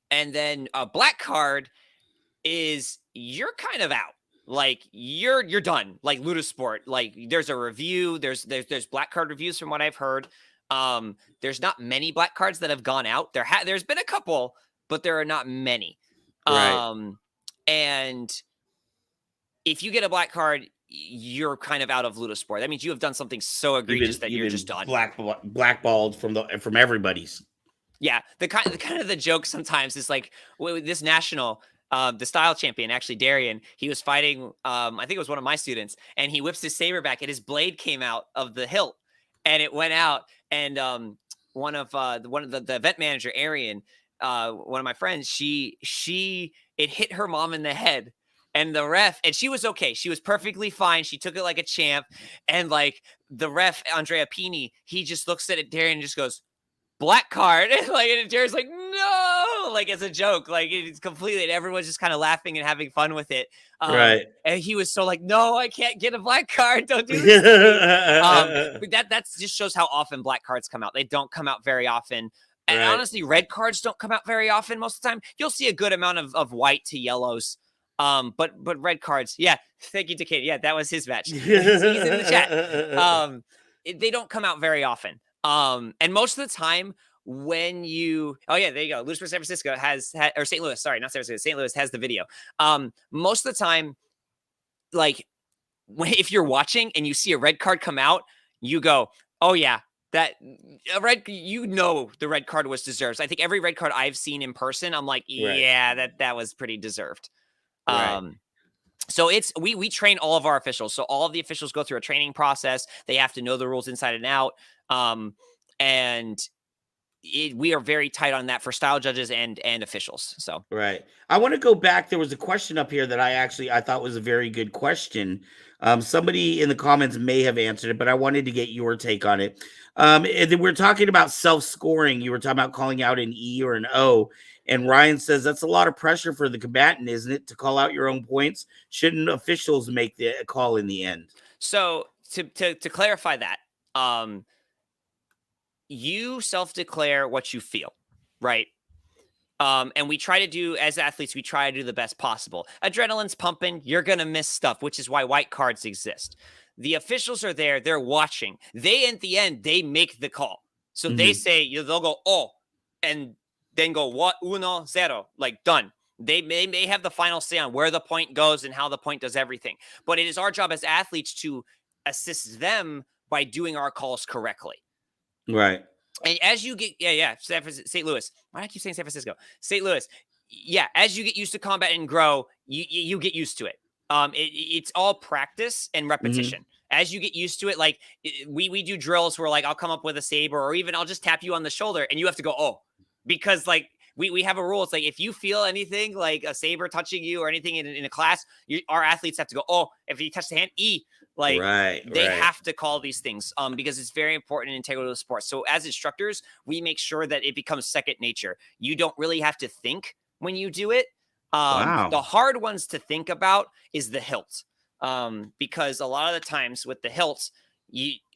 And then a black card is you're kind of out. like you're done. Like Ludosport, like there's a review, there's black card reviews from what I've heard. There's not many black cards that have gone out. There's been a couple, but there are not many. Right. And if you get a black card, you're kind of out of Ludosport. That means you have done something so egregious that you're just done. Blackballed from everybody's. Yeah, the kind of the joke sometimes is like this national, the style champion, actually Darian, he was fighting, I think it was one of my students, and he whips his saber back, and his blade came out of the hilt, and it went out, and one of the event manager, Arian, one of my friends, it hit her mom in the head. And the ref, and she was okay. She was perfectly fine. She took it like a champ. And like the ref, Andrea Pini, he just looks at it, Darian, and just goes, black card. And like, and Darian's like, no, like it's a joke. Like it's completely, and everyone's just kind of laughing and having fun with it. Right. And he was so like, no, I can't get a black card. Don't do this. But that just shows how often black cards come out. They don't come out very often. And honestly, red cards don't come out very often. Most of the time, you'll see a good amount of white to yellows. But red cards, yeah. Thank you, Decade. Yeah, that was his match. He's in the chat. They don't come out very often. And most of the time when oh yeah, there you go. Ludosport San Francisco or St. Louis, sorry, not San Francisco. St. Louis has the video. Most of the time, like if you're watching and you see a red card come out, you go, oh yeah, that a red, the red card was deserved. I think every red card I've seen in person, I'm like, yeah, that was pretty deserved. Right. So we train all of our officials. So all of the officials go through a training process. They have to know the rules inside and out. And we are very tight on that for style judges and officials. So right. I want to go back. There was a question up here that I thought was a very good question. Somebody in the comments may have answered it, but I wanted to get your take on it. We're talking about self-scoring. You were talking about calling out an E or an O. And Ryan says that's a lot of pressure for the combatant, isn't it, to call out your own points? Shouldn't officials make the call in the end? So to clarify that, you self-declare what you feel, right? And we try to do, as athletes, we try to do the best possible. Adrenaline's pumping. You're going to miss stuff, which is why white cards exist. The officials are there. They're watching. They, at the end, they make the call. So they say, they'll go, oh, and then go, what, 1-0, like done. They may have the final say on where the point goes and how the point does everything. But it is our job as athletes to assist them by doing our calls correctly. Right. And as you get, St. Louis. Why do I keep saying San Francisco? St. Louis. Yeah, as you get used to combat and grow, you get used to it. It's all practice and repetition. As you get used to it, like we do drills where like I'll come up with a saber, or even I'll just tap you on the shoulder and you have to go, oh, because like we have a rule. It's like if you feel anything like a saber touching you or anything in a class, our athletes have to go, oh, if you touch the hand, E. Like they have to call these things because it's very important and integral to the sport. So as instructors, we make sure that it becomes second nature. You don't really have to think when you do it. The hard ones to think about is the hilt. Because a lot of the times with the hilts,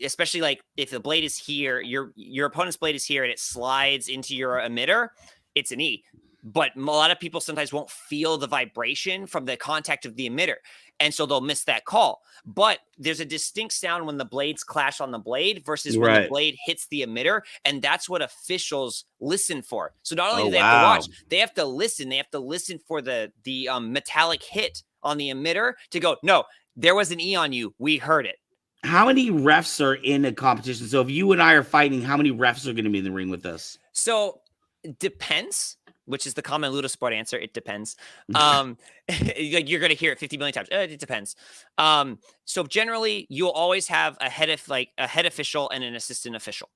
especially like if the blade is here, your opponent's blade is here and it slides into your emitter, it's an E. But a lot of people sometimes won't feel the vibration from the contact of the emitter. And so they'll miss that call. But there's a distinct sound when the blades clash on the blade versus when the blade hits the emitter. And that's what officials listen for. So not only do they have to watch, they have to listen. They have to listen for the metallic hit on the emitter to go, no, there was an E on you. We heard it. How many refs are in a competition? So if you and I are fighting, how many refs are going to be in the ring with us? So it depends, which is the common Ludosport answer. It depends. You're going to hear it 50 million times. It depends. So generally, you'll always have a head official and an assistant official.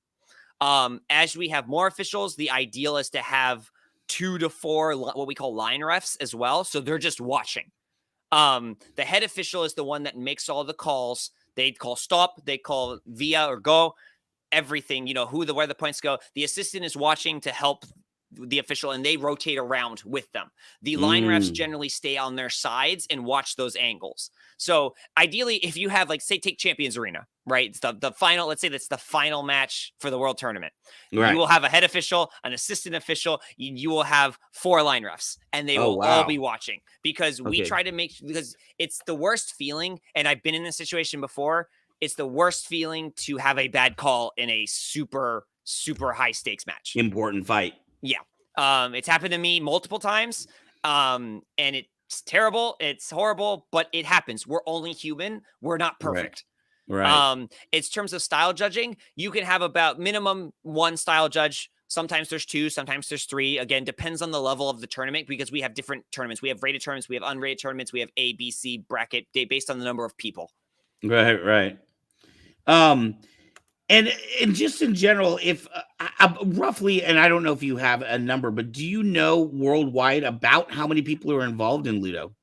As we have more officials, the ideal is to have 2 to 4 what we call line refs as well. So they're just watching. The head official is the one that makes all the calls. They call stop, they call via or go, everything, where the points go. The assistant is watching to help the official, and they rotate around with them. The line refs generally stay on their sides and watch those angles. So ideally, if you have, like, say, take Champions Arena, right? It's the final, let's say that's the final match for the World Tournament. Right. You will have a head official, an assistant official. You will have 4 line refs, and they will all be watching, because we try to because it's the worst feeling. And I've been in this situation before. It's the worst feeling to have a bad call in a super, super high stakes match. Important fight. Yeah. It's happened to me multiple times. And it's terrible. It's horrible, but it happens. We're only human. We're not perfect. Right. It's terms of style judging. You can have about minimum 1 style judge. Sometimes there's 2, sometimes there's 3. Again, depends on the level of the tournament, because we have different tournaments. We have rated tournaments, we have unrated tournaments, we have A, B, C bracket based on the number of people. Right. And just in general, if roughly, and I don't know if you have a number, but do you know worldwide about how many people are involved in Ludo?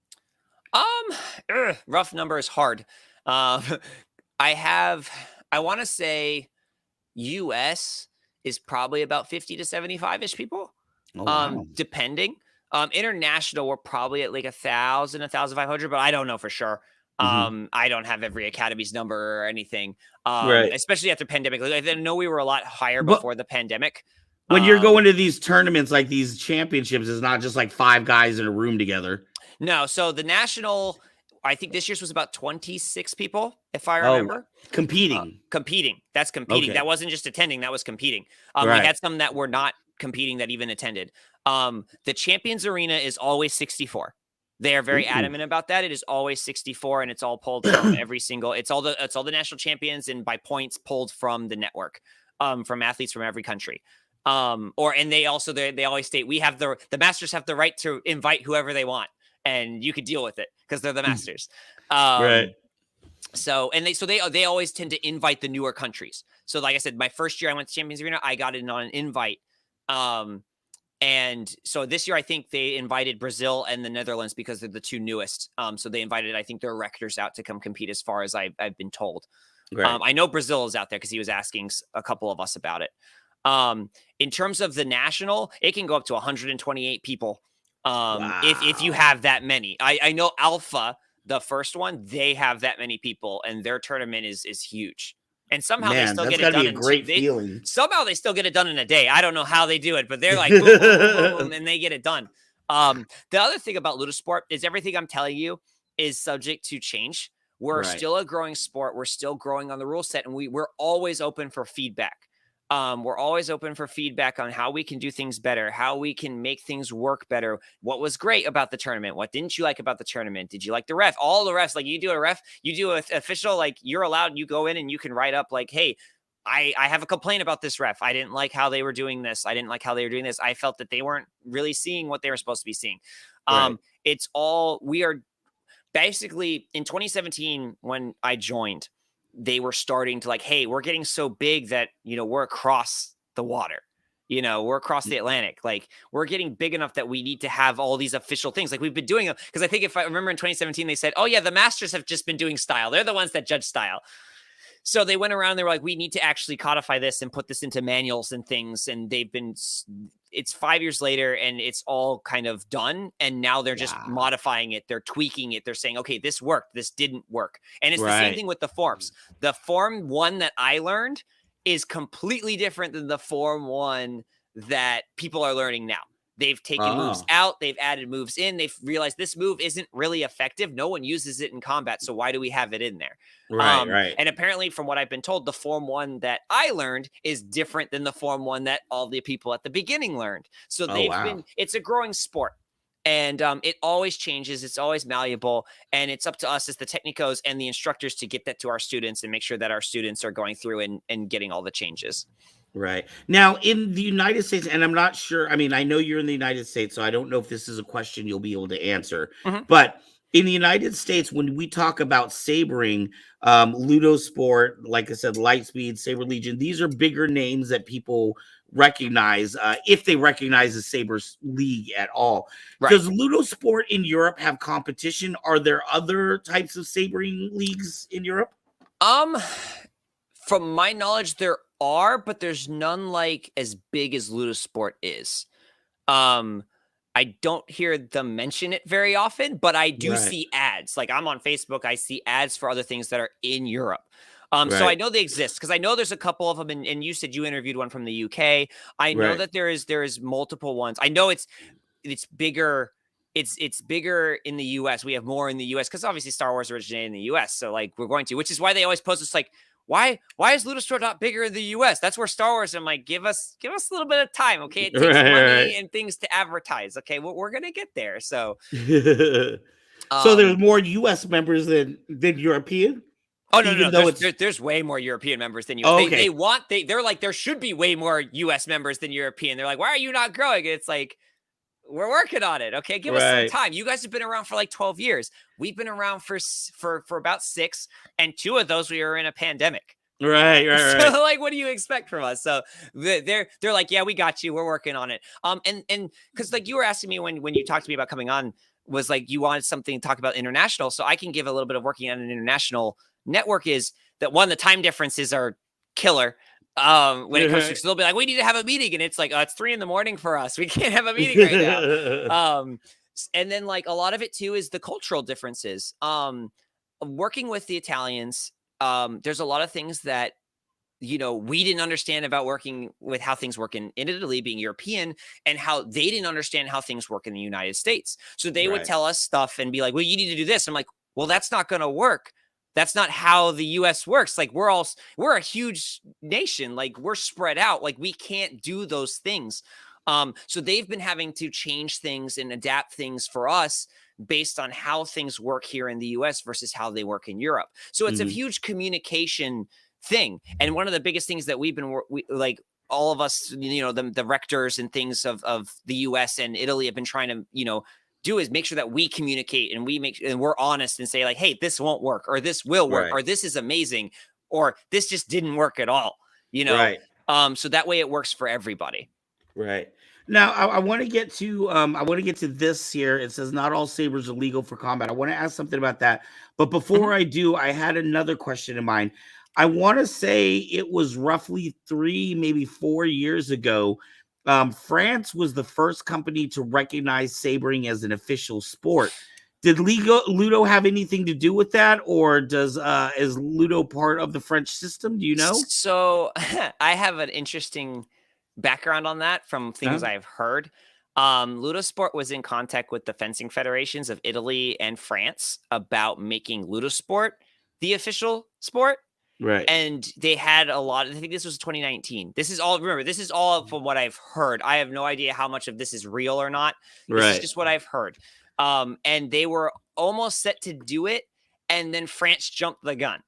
Rough number is hard. I want to say US is probably about 50 to 75-ish people. Oh, wow. Depending. International, we're probably at like 1,000, 1,500, but I don't know for sure. I don't have every academy's number or anything. Especially after pandemic. Like, I know we were a lot higher before the pandemic. When you're going to these tournaments, like these championships, it's not just like 5 guys in a room together. No. So the national, I think this year's was about 26 people, if I remember. Competing. That's competing. Okay. That wasn't just attending. That was competing. We had some that were not competing that even attended. The Champions Arena is always 64. They are very adamant about that. It is always 64, and it's all pulled from every single. It's all the national champions, and by points pulled from the network, from athletes from every country. And they always state we have the masters have the right to invite whoever they want, and you could deal with it because they're the masters. Right. So they always tend to invite the newer countries. So like I said, my first year I went to Champions Arena, I got in on an invite. And so this year, I think they invited Brazil and the Netherlands because they're the 2 newest. So they invited, I think, their rectors out to come compete, as far as I've been told. Right. I know Brazil is out there because he was asking a couple of us about it. In terms of the national, it can go up to 128 people if you have that many. I know Alpha, the first one, they have that many people, and their tournament is huge. And somehow they still get it done. Be a great feeling. Somehow they still get it done in a day. I don't know how they do it, but they're like, boom, boom, boom, boom, and they get it done. The other thing about Ludosport is everything I'm telling you is subject to change. We're still a growing sport. We're still growing on the rule set, and we're always open for feedback. We're always open for feedback on how we can do things better, how we can make things work better. What was great about the tournament? What didn't you like about the tournament? Did you like the ref? All the refs, like you do an official, like you're allowed, you go in and you can write up like, hey, I have a complaint about this ref. I didn't like how they were doing this. I didn't like how they were doing this. I felt that they weren't really seeing what they were supposed to be seeing. We are basically in 2017 when I joined, they were starting to like, hey, we're getting so big that, we're across the water, we're across the Atlantic. Like we're getting big enough that we need to have all these official things. Like we've been doing them. Cause I think if I remember in 2017, they said, oh yeah, the masters have just been doing style. They're the ones that judge style. So they went around, they were like, we need to actually codify this and put this into manuals and things. And it's 5 years later and it's all kind of done. And now they're just modifying it. They're tweaking it. They're saying, okay, this worked. This didn't work. And it's the same thing with the forms. The form 1 that I learned is completely different than the form 1 that people are learning now. They've taken moves out. They've added moves in. They've realized this move isn't really effective. No one uses it in combat. So why do we have it in there? Right. And apparently, from what I've been told, the Form 1 that I learned is different than the Form 1 that all the people at the beginning learned. So it's a growing sport. And it always changes. It's always malleable. And it's up to us as the Tecnicos and the instructors to get that to our students and make sure that our students are going through and getting all the changes. Right. Now, in the United States, and I'm not sure, I mean, I know you're in the United States, so I don't know if this is a question you'll be able to answer, but in the United States, when we talk about sabering, Ludosport, like I said, Lightspeed, Saber Legion, these are bigger names that people recognize, if they recognize the Saber's league at all. Right. Does Ludosport in Europe have competition? Are there other types of sabering leagues in Europe? From my knowledge, there are, but there's none like as big as Ludosport is. I don't hear them mention it very often, but I do Right. see ads. Like I'm on Facebook, I see ads for other things that are in Europe. So I Right. know they exist because I know there's a couple of them, and you said you interviewed one from the UK. I know Right. that there is multiple ones. I know it's bigger. It's bigger in the US. We have more in the US because obviously Star Wars originated in the US. So like we're going to, which is why they always post us like, why is Ludosport not bigger in the US? That's where Star Wars. I'm like, give us a little bit of time, okay? It takes money and things to advertise, okay? Well, we're gonna get there. So, so there's more US members than European. Oh no, even no, though there's way more European members than US. Oh, okay. They're like there should be way more US members than European. They're like, why are you not growing? It's like we're working on it. Okay, give us some time. You guys have been around for like 12 years. We've been around for about 6, and 2 of those we were in a pandemic. Right. So like, what do you expect from us? So they're like, yeah, we got you. We're working on it. And because like you were asking me when you talked to me about coming on, was like you wanted something to talk about international. So I can give a little bit of working on an international network. Is that one? The time differences are killer. When it comes to, so they'll be like, we need to have a meeting, and it's like, it's 3 a.m. for us. We can't have a meeting right now. And then like a lot of it too is the cultural differences. Working with the Italians, there's a lot of things that we didn't understand about working with how things work in Italy, being European, and how they didn't understand how things work in the United States. So they would tell us stuff and be like, well, you need to do this. I'm like, well, that's not going to work. That's not how the US works. Like we're a huge nation. Like we're spread out. Like we can't do those things. So they've been having to change things and adapt things for us based on how things work here in the US versus how they work in Europe. So it's a huge communication thing. And one of the biggest things that we've been like all of us, the rectors and things of the US and Italy have been trying to, do is make sure that we communicate and we're honest and say like, hey, this won't work, or this will work, or this is amazing, or this just didn't work at all, so that way it works for everybody. Right. Now I want to get to this here. It says not all sabers are legal for combat. I want to ask something about that. But before I do, I had another question in mind. I want to say it was roughly 3, maybe 4 years ago. France was the first company to recognize sabering as an official sport. Did Ludo have anything to do with that, or is Ludo part of the French system? Do you know? So I have an interesting background on that from things I've heard. Ludosport was in contact with the fencing federations of Italy and France about making Ludosport the official sport. Right. And they had I think this was 2019. This is all from what I've heard. I have no idea how much of this is real or not. This is just what I've heard. And they were almost set to do it. And then France jumped the gun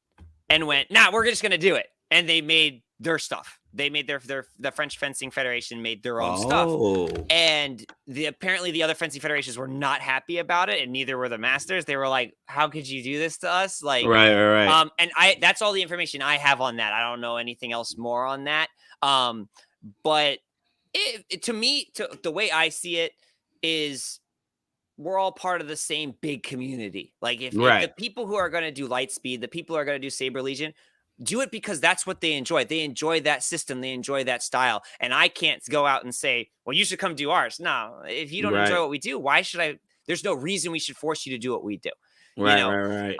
and went, nah, we're just going to do it. And they made their stuff. They made the French Fencing Federation made their own stuff. And apparently the other fencing federations were not happy about it, and neither were the masters. They were like, how could you do this to us? Like, right. And that's all the information I have on that. I don't know anything else more on that. But to me, the way I see it is we're all part of the same big community. Like if the people who are going to do Lightspeed, the people who are going to do Saber Legion, do it because that's what they enjoy. They enjoy that system. They enjoy that style. And I can't go out and say, well, you should come do ours. No, if you don't enjoy what we do, why should I? There's no reason we should force you to do what we do. Right.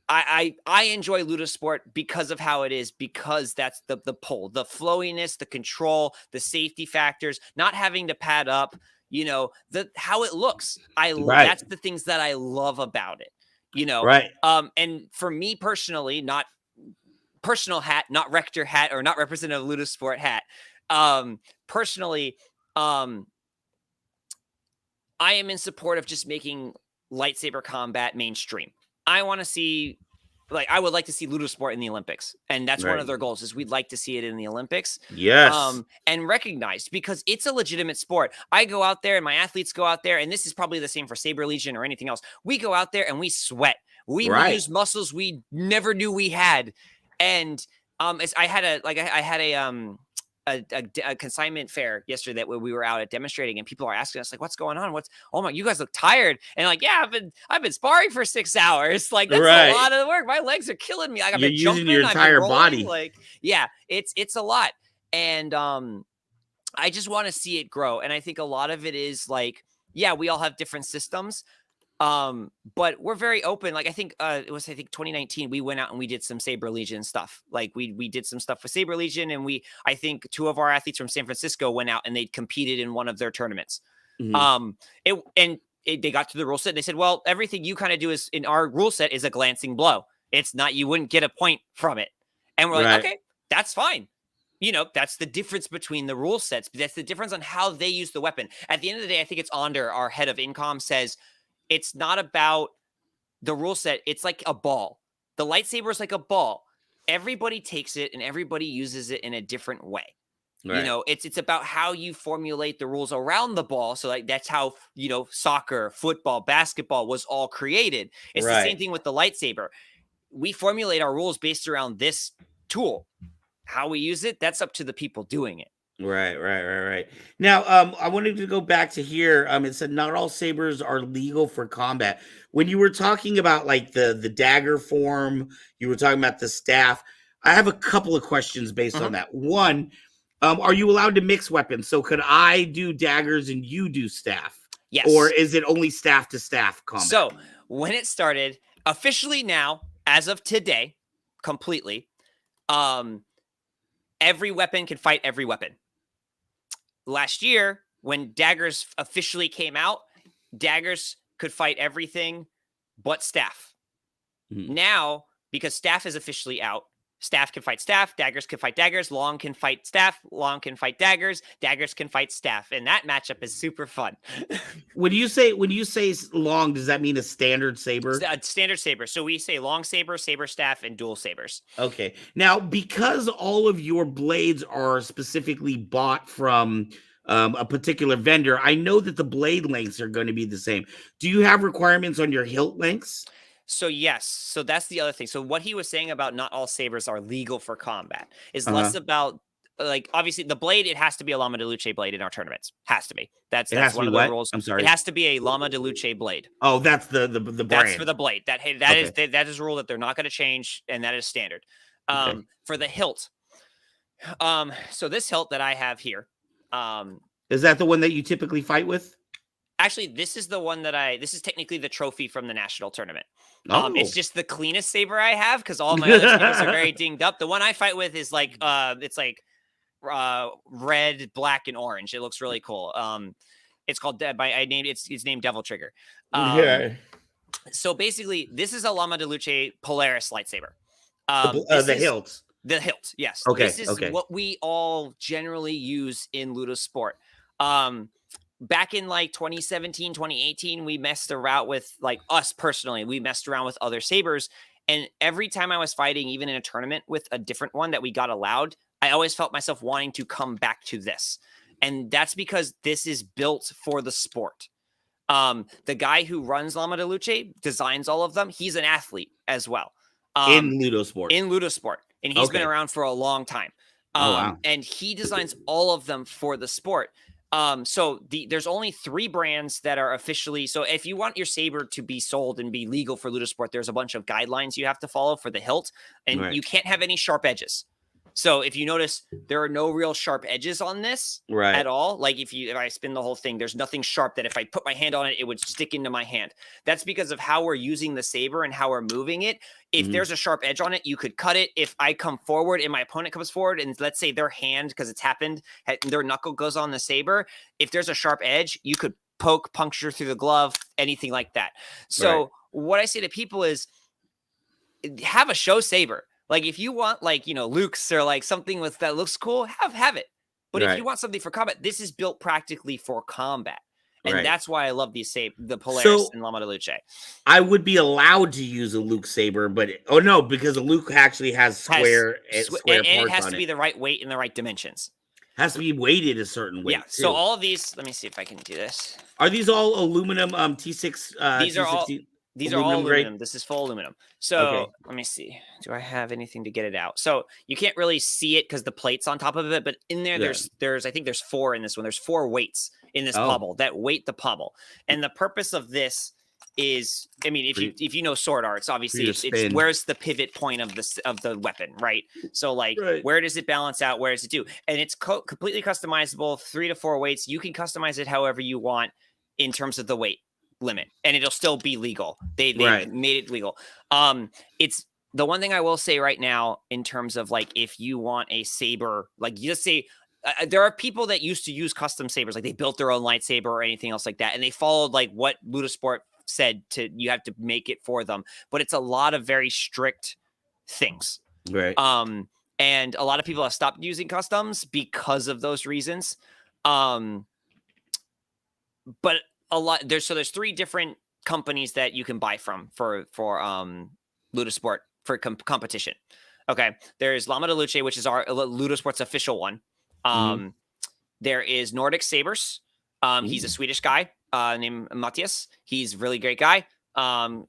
I enjoy Ludosport because of how it is, because that's the pull, the flowiness, the control, the safety factors, not having to pad up, how it looks. That's the things that I love about it. And for me personally, not personal hat, not rector hat, or not representative Ludosport hat. Personally, I am in support of just making lightsaber combat mainstream. I want to see, I would like to see Ludosport in the Olympics, and that's one of their goals. Is we'd like to see it in the Olympics, and recognized, because it's a legitimate sport. I go out there, and my athletes go out there, and this is probably the same for Saber Legion or anything else. We go out there and we sweat. We use muscles we never knew we had. And I had a consignment fair yesterday that we were out at demonstrating, and people are asking us like, what's going on? Oh my, you guys look tired. And like, yeah, I've been sparring for 6 hours. Like that's a lot of work. My legs are killing me. Like I've been using your entire body. Like, yeah, it's a lot. And I just want to see it grow. And I think a lot of it is like, yeah, we all have different systems. But we're very open. Like I think it was 2019 we went out and we did some Saber Legion stuff. Like we did some stuff with Saber Legion, and I think 2 of our athletes from San Francisco went out and they competed in one of their tournaments. They got to the rule set and they said, well, everything you kind of do is in our rule set is a glancing blow. It's not, you wouldn't get a point from it. And we're like, okay, that's fine. You know, that's the difference between the rule sets. But that's the difference on how they use the weapon. At the end of the day, I think it's Onder, our head of Incom, says it's not about the rule set. It's like a ball. The lightsaber is like a ball. Everybody takes it and everybody uses it in a different way. Right. You know, it's about how you formulate the rules around the ball. So like that's how, you know, soccer, football, basketball was all created. It's the same thing with the lightsaber. We formulate our rules based around this tool. How we use it, that's up to the people doing it. Right. Now, I wanted to go back to here. It said not all sabers are legal for combat. When you were talking about like the dagger form, you were talking about the staff. I have a couple of questions based on that. One, are you allowed to mix weapons? So could I do daggers and you do staff? Yes. Or is it only staff to staff combat? So when it started, officially now, as of today, completely, every weapon can fight every weapon. Last year, when daggers officially came out, daggers could fight everything but staff. Now, because staff is officially out, staff can fight staff, daggers can fight daggers, long can fight staff, long can fight daggers, daggers can fight staff, and that matchup is super fun. When you say long, does that mean a standard saber? A standard saber. So we say long saber, saber staff, and dual sabers. Okay. Now, because all of your blades are specifically bought from a particular vendor, I know that the blade lengths are going to be the same. Do you have requirements on your hilt lengths? So yes, so that's the other thing. So what he was saying about not all sabers are legal for combat is less about like obviously the blade. It has to be a Lama de Luce blade in our tournaments. Has to be. That's one of the rules. I'm sorry. It has to be a Lama de Luce blade. Oh, that's the brand. That's for the blade. That is a rule that they're not going to change, and that is standard. For the hilt. So this hilt that I have here. Is that the one that you typically fight with? Actually, this is the one this is technically the trophy from the national tournament. It's just the cleanest saber I have because all my other sabers are very dinged up. The one I fight with is like, it's like red, black, and orange. It looks really cool. It's called, it's named Devil Trigger. So basically, this is a Lama de Luce Polaris lightsaber. The hilt. The hilt, yes. Okay. This is what we all generally use in Ludosport. Back in like 2017, 2018, we messed around with like us personally. We messed around with other sabers. And every time I was fighting, even in a tournament with a different one that we got allowed, I always felt myself wanting to come back to this. And that's because this is built for the sport. The guy who runs Lama de Luce designs all of them. He's an athlete as well. In Ludosport. And he's been around for a long time. And he designs all of them for the sport. So there's only 3 brands that are officially. So if you want your saber to be sold and be legal for Ludosport, there's a bunch of guidelines you have to follow for the hilt, and you can't have any sharp edges. So if you notice, there are no real sharp edges on this at all. Like if I spin the whole thing, there's nothing sharp that if I put my hand on it, it would stick into my hand. That's because of how we're using the saber and how we're moving it. If there's a sharp edge on it, you could cut it. If I come forward and my opponent comes forward and let's say their hand, because it's happened, their knuckle goes on the saber. If there's a sharp edge, you could poke, puncture through the glove, anything like that. So what I say to people is have a show saber. Like if you want like, Luke's or like something with that looks cool, have it. But if you want something for combat, this is built practically for combat. And that's why I love these the Polaris and Lama de Luce. I would be allowed to use a Luke saber, but because a Luke actually has square and parts it has to be the right weight and the right dimensions. Has to be weighted a certain way. Yeah. Too. So all of these, let me see if I can do this. Are these all aluminum T6? These are all aluminum. This is full aluminum. So let me see. Do I have anything to get it out? So you can't really see it because the plate's on top of it. But in there, there's I think there's 4 in this one. There's 4 weights in this pommel that weight the pommel. And the purpose of this is, I mean, if you know sword arts, obviously it's where's the pivot point of the weapon, right? So like, where does it balance out? Where does it do? And it's completely customizable, 3 to 4 weights. You can customize it however you want in terms of the weight limit, and it'll still be legal. They made it legal. It's the one thing I will say right now in terms of like, if you want a saber, like you just say, there are people that used to use custom sabers, like they built their own lightsaber or anything else like that, and they followed like what Ludosport said to you have to make it for them. But it's a lot of very strict things, right? And a lot of people have stopped using customs because of those reasons. But there's 3 different companies that you can buy from for Ludosport for competition. Okay, there's Lama de Luce, which is our Ludosport's official one. There is Nordic Sabers. He's a Swedish guy named Matthias. He's a really great guy.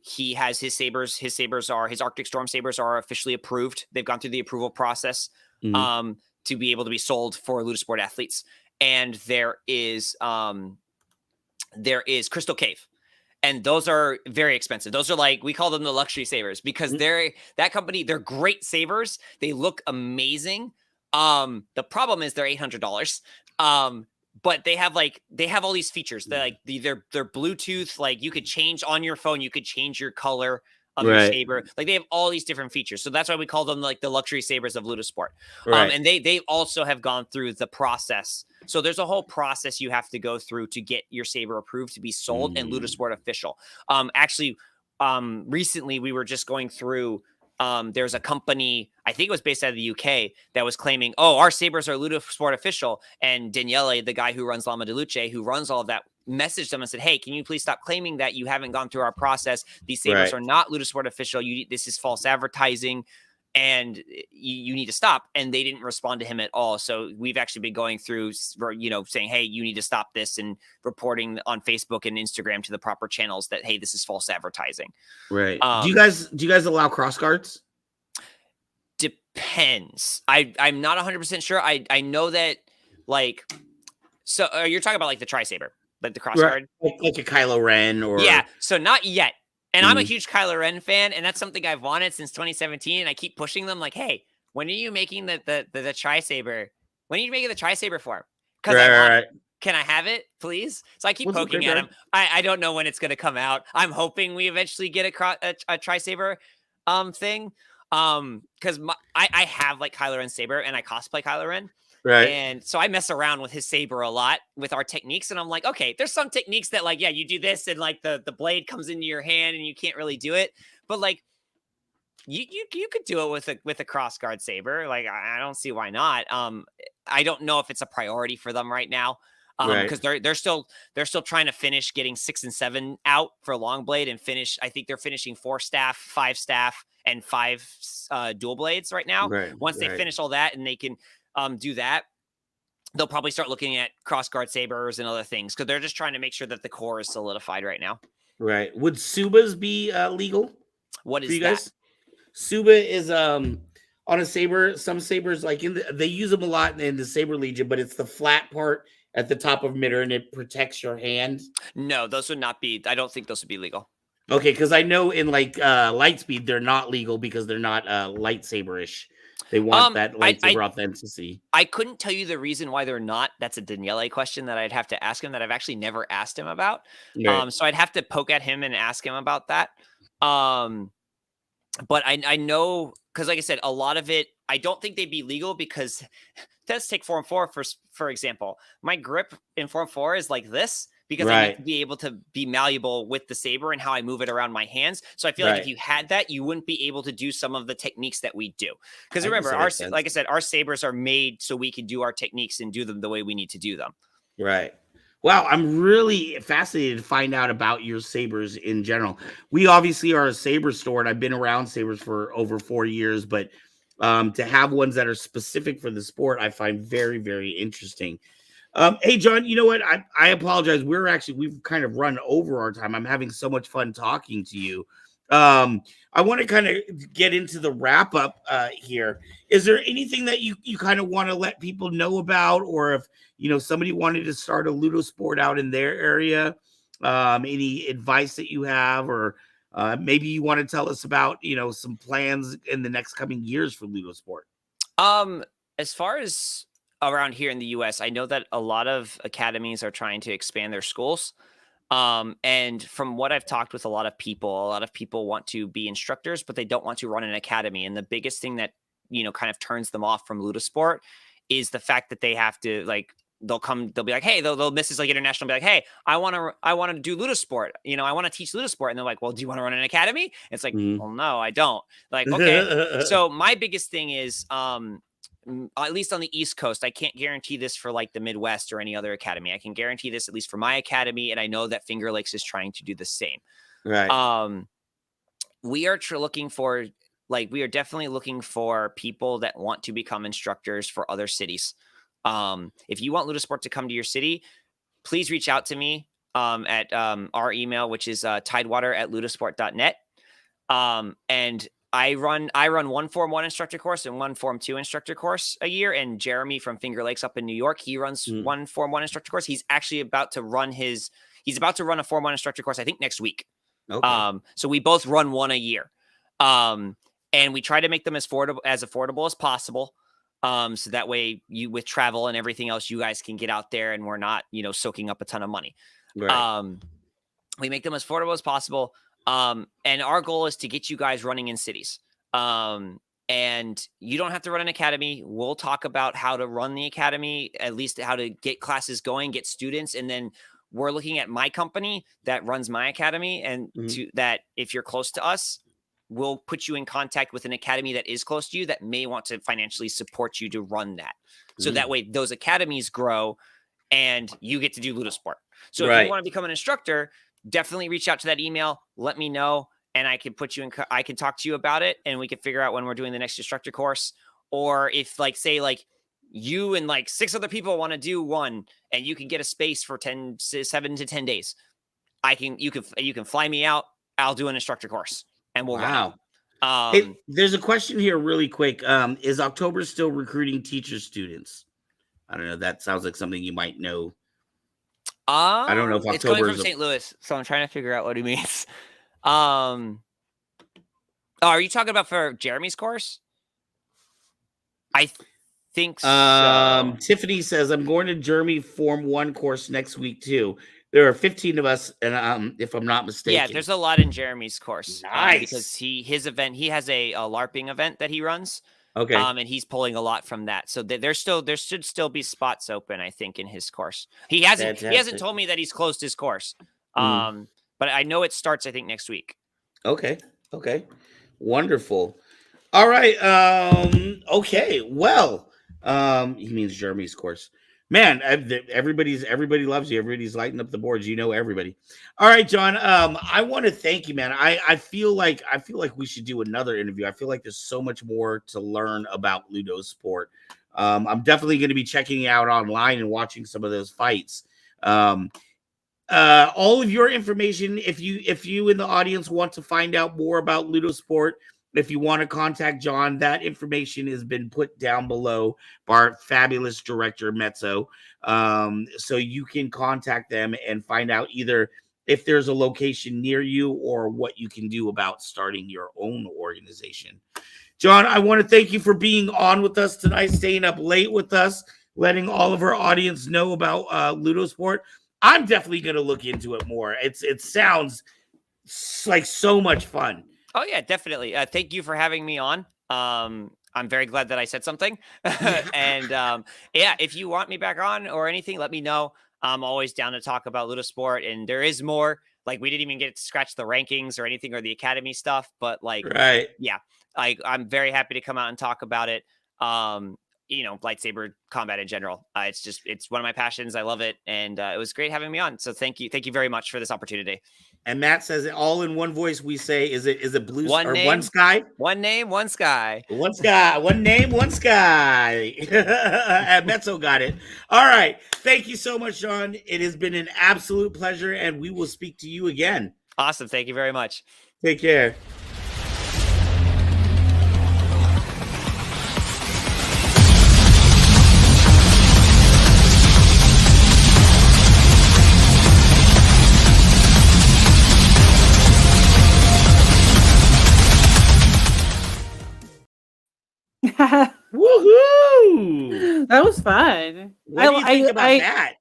He has his sabers. His Arctic Storm sabers are officially approved. They've gone through the approval process to be able to be sold for Ludosport athletes. And there is Crystal Cave. And those are very expensive. Those are like, we call them the luxury sabers because they're great sabers. They look amazing. The problem is they're $800. But they have all these features. They're like they're Bluetooth. Like you could change on your phone. You could change your color of your saber. Like they have all these different features. So that's why we call them like the luxury sabers of Ludosport. And they also have gone through the process. So there's a whole process you have to go through to get your saber approved to be sold and Ludosport official. Recently we were just going through. There's a company, I think it was based out of the UK, that was claiming, our sabers are Ludosport official. And Daniele, the guy who runs Lama de Luce, who runs all of that, messaged them and said, hey, can you please stop claiming that you haven't gone through our process? These sabers are not Ludosport official. This is false advertising. And you need to stop. And they didn't respond to him at all. So we've actually been going through, saying, hey, you need to stop this, and reporting on Facebook and Instagram to the proper channels that, hey, this is false advertising. Right. Do you guys allow cross guards? Depends. I'm not 100% sure. I know that so you're talking about like the tri-saber, like the cross guard, like a Kylo Ren or So not yet. And I'm a huge Kylo Ren fan, and that's something I've wanted since 2017. And I keep pushing them, like, "Hey, when are you making the tri-saber? When are you making the tri-saber for? Because can I have it, please?" So I keep poking at him. I don't know when it's going to come out. I'm hoping we eventually get a tri-saber thing. Because I have like Kylo Ren saber, and I cosplay Kylo Ren. Right. And so I mess around with his saber a lot with our techniques. And I'm like, okay, there's some techniques that like, you do this and like the blade comes into your hand and you can't really do it. But like you could do it with a cross guard saber. Like, I don't see why not. I don't know if it's a priority for them right now. Because they're still trying to finish getting 6 and 7 out for long blade and finish. I think they're finishing 4 staff, 5 staff, and 5 dual blades right now. Once they finish all that and they can do that, they'll probably start looking at cross guard sabers and other things because they're just trying to make sure that the core is solidified right now. Right. Would Subas be legal? What is you that? Guys? Suba is on a saber. Some sabers like they use them a lot in the Saber Legion, but it's the flat part at the top of middle and it protects your hand. No, those would not be. I don't think those would be legal. Okay, because I know in like Lightspeed they're not legal because they're not lightsaber-ish. They want that lightsaber authenticity. I couldn't tell you the reason why they're not. That's a Daniele question that I'd have to ask him that I've actually never asked him about. Right. So I'd have to poke at him and ask him about that. But I know, because like I said, a lot of it, I don't think they'd be legal because let's take Form 4 for example. My grip in Form 4 is like this. Because I need to be able to be malleable with the saber and how I move it around my hands. So I feel like if you had that, you wouldn't be able to do some of the techniques that we do. Because remember, like I said, our sabers are made so we can do our techniques and do them the way we need to do them. Right. Wow, I'm really fascinated to find out about your sabers in general. We obviously are a saber store, and I've been around sabers for over 4 years, but to have ones that are specific for the sport, I find very, very interesting. Hey, John, you know what? I apologize. We've kind of run over our time. I'm having so much fun talking to you. I want to kind of get into the wrap up here. Is there anything that you kind of want to let people know about, or if, somebody wanted to start a Ludosport out in their area, any advice that you have, or maybe you want to tell us about, some plans in the next coming years for Ludosport. As far as around here in the US, I know that a lot of academies are trying to expand their schools. And from what I've talked with a lot of people want to be instructors, but they don't want to run an academy. And the biggest thing that, kind of turns them off from Ludosport is the fact that they have to, like, they'll be like, hey, they'll miss this like international, be like, hey, I want to do Ludosport. I want to teach Ludosport. And they're like, well, do you want to run an academy? And it's like, well, no, I don't. Like, okay. So my biggest thing is, at least on the East Coast, I can't guarantee this for like the Midwest or any other academy. I can guarantee this at least for my academy, and I know that Finger Lakes is trying to do the same. Right. We are definitely looking for people that want to become instructors for other cities. If you want Ludosport to come to your city, please reach out to me at our email, which is tidewater@ludosport.net. And I run one Form 1 instructor course and one Form 2 instructor course a year. And Jeremy from Finger Lakes up in New York, he runs one Form 1 instructor course. He's actually about to run a Form 1 instructor course, I think next week. Okay. So we both run one a year. And we try to make them as affordable as possible. So that way with travel and everything else, you guys can get out there and we're not, soaking up a ton of money. Right. We make them as affordable as possible. And our goal is to get you guys running in cities. And you don't have to run an academy. We'll talk about how to run the academy, at least how to get classes going, get students. And then we're looking at my company that runs my academy, and that if you're close to us, we'll put you in contact with an academy that is close to you that may want to financially support you to run that. So that way those academies grow and you get to do Ludosport. So if you want to become an instructor, definitely reach out to that email. Let me know, and I can put you in. I can talk to you about it, and we can figure out when we're doing the next instructor course. Or if, say you and 6 other people want to do one, and you can get a space for 7 to 10 days, you can fly me out. I'll do an instructor course, and we'll run. Hey, there's a question here, really quick. Is October still recruiting teacher students? I don't know. That sounds like something you might know. I don't know if October it's coming from St. Louis, so I'm trying to figure out what he means. Are you talking about for Jeremy's course? I think so. Tiffany says, I'm going to Jeremy Form 1 course next week too. There are 15 of us, and if I'm not mistaken. Yeah, there's a lot in Jeremy's course. Nice. Because he has a LARPing event that he runs. Okay. And he's pulling a lot from that. So there should still be spots open, I think, in his course. He hasn't told me that he's closed his course. But I know it starts, I think, next week. Okay. Wonderful. All right. Okay. Well, he means Jeremy's course. Man, everybody loves you. Everybody's lighting up the boards. Everybody. All right, John. I want to thank you, man. I feel like we should do another interview. I feel like there's so much more to learn about Ludosport. I'm definitely going to be checking out online and watching some of those fights. All of your information, if you in the audience want to find out more about Ludosport, if you want to contact John, that information has been put down below by our fabulous director, Mezzo. So you can contact them and find out either if there's a location near you or what you can do about starting your own organization. John, I want to thank you for being on with us tonight, staying up late with us, letting all of our audience know about Ludosport. I'm definitely going to look into it more. It sounds like so much fun. Oh, yeah, definitely. Thank you for having me on. I'm very glad that I said something. And if you want me back on or anything, let me know. I'm always down to talk about Ludosport. And there is more. We didn't even get to scratch the rankings or anything or the academy stuff. But I'm very happy to come out and talk about it. Lightsaber combat in general. It's one of my passions. I love it. And it was great having me on. So thank you. Thank you very much for this opportunity. And Matt says it all in one voice. We say, is it blue one or name, one sky? One name, one sky. One sky, one name, one sky. Mezzo got it. All right. Thank you so much, Sean. It has been an absolute pleasure, and we will speak to you again. Awesome. Thank you very much. Take care. That Woohoo! was fun. What do you think about that?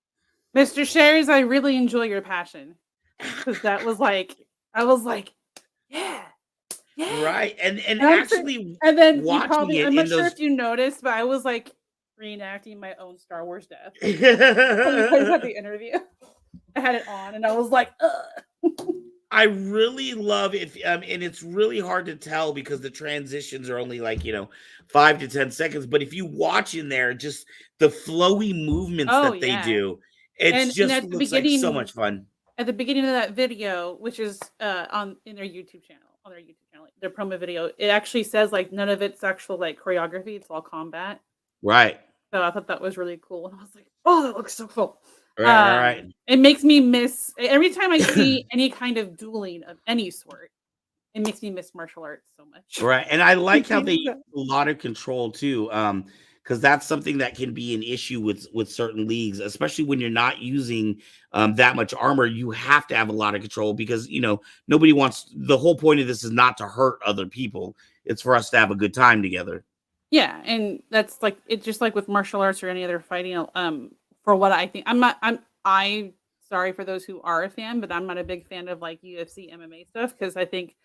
Mr. Schares, I really enjoy your passion. Because that was like, I was like, yeah. Yeah. Right. And And then you watching probably, it I'm in not sure those if you noticed, but I was like reenacting my own Star Wars death. When you guys had the interview, I had it on and I was like, ugh. I really love it. And it's really hard to tell because the transitions are only like, 5 to 10 seconds. But if you watch in there, just the flowy movements that they do, it just looks like so much fun. At the beginning of that video, which is on their YouTube channel, their promo video, it actually says like none of it's actual like choreography; it's all combat. Right. So I thought that was really cool, and I was like, "Oh, that looks so cool." Right. It makes me miss every time I see any kind of dueling of any sort. It makes me miss martial arts so much. Right, and I like how they use a lot of control too, because that's something that can be an issue with certain leagues, especially when you're not using that much armor. You have to have a lot of control because nobody wants. The whole point of this is not to hurt other people. It's for us to have a good time together. Yeah, and that's like it's just like with martial arts or any other fighting. For what I think, I'm sorry for those who are a fan, but I'm not a big fan of like UFC MMA stuff because I think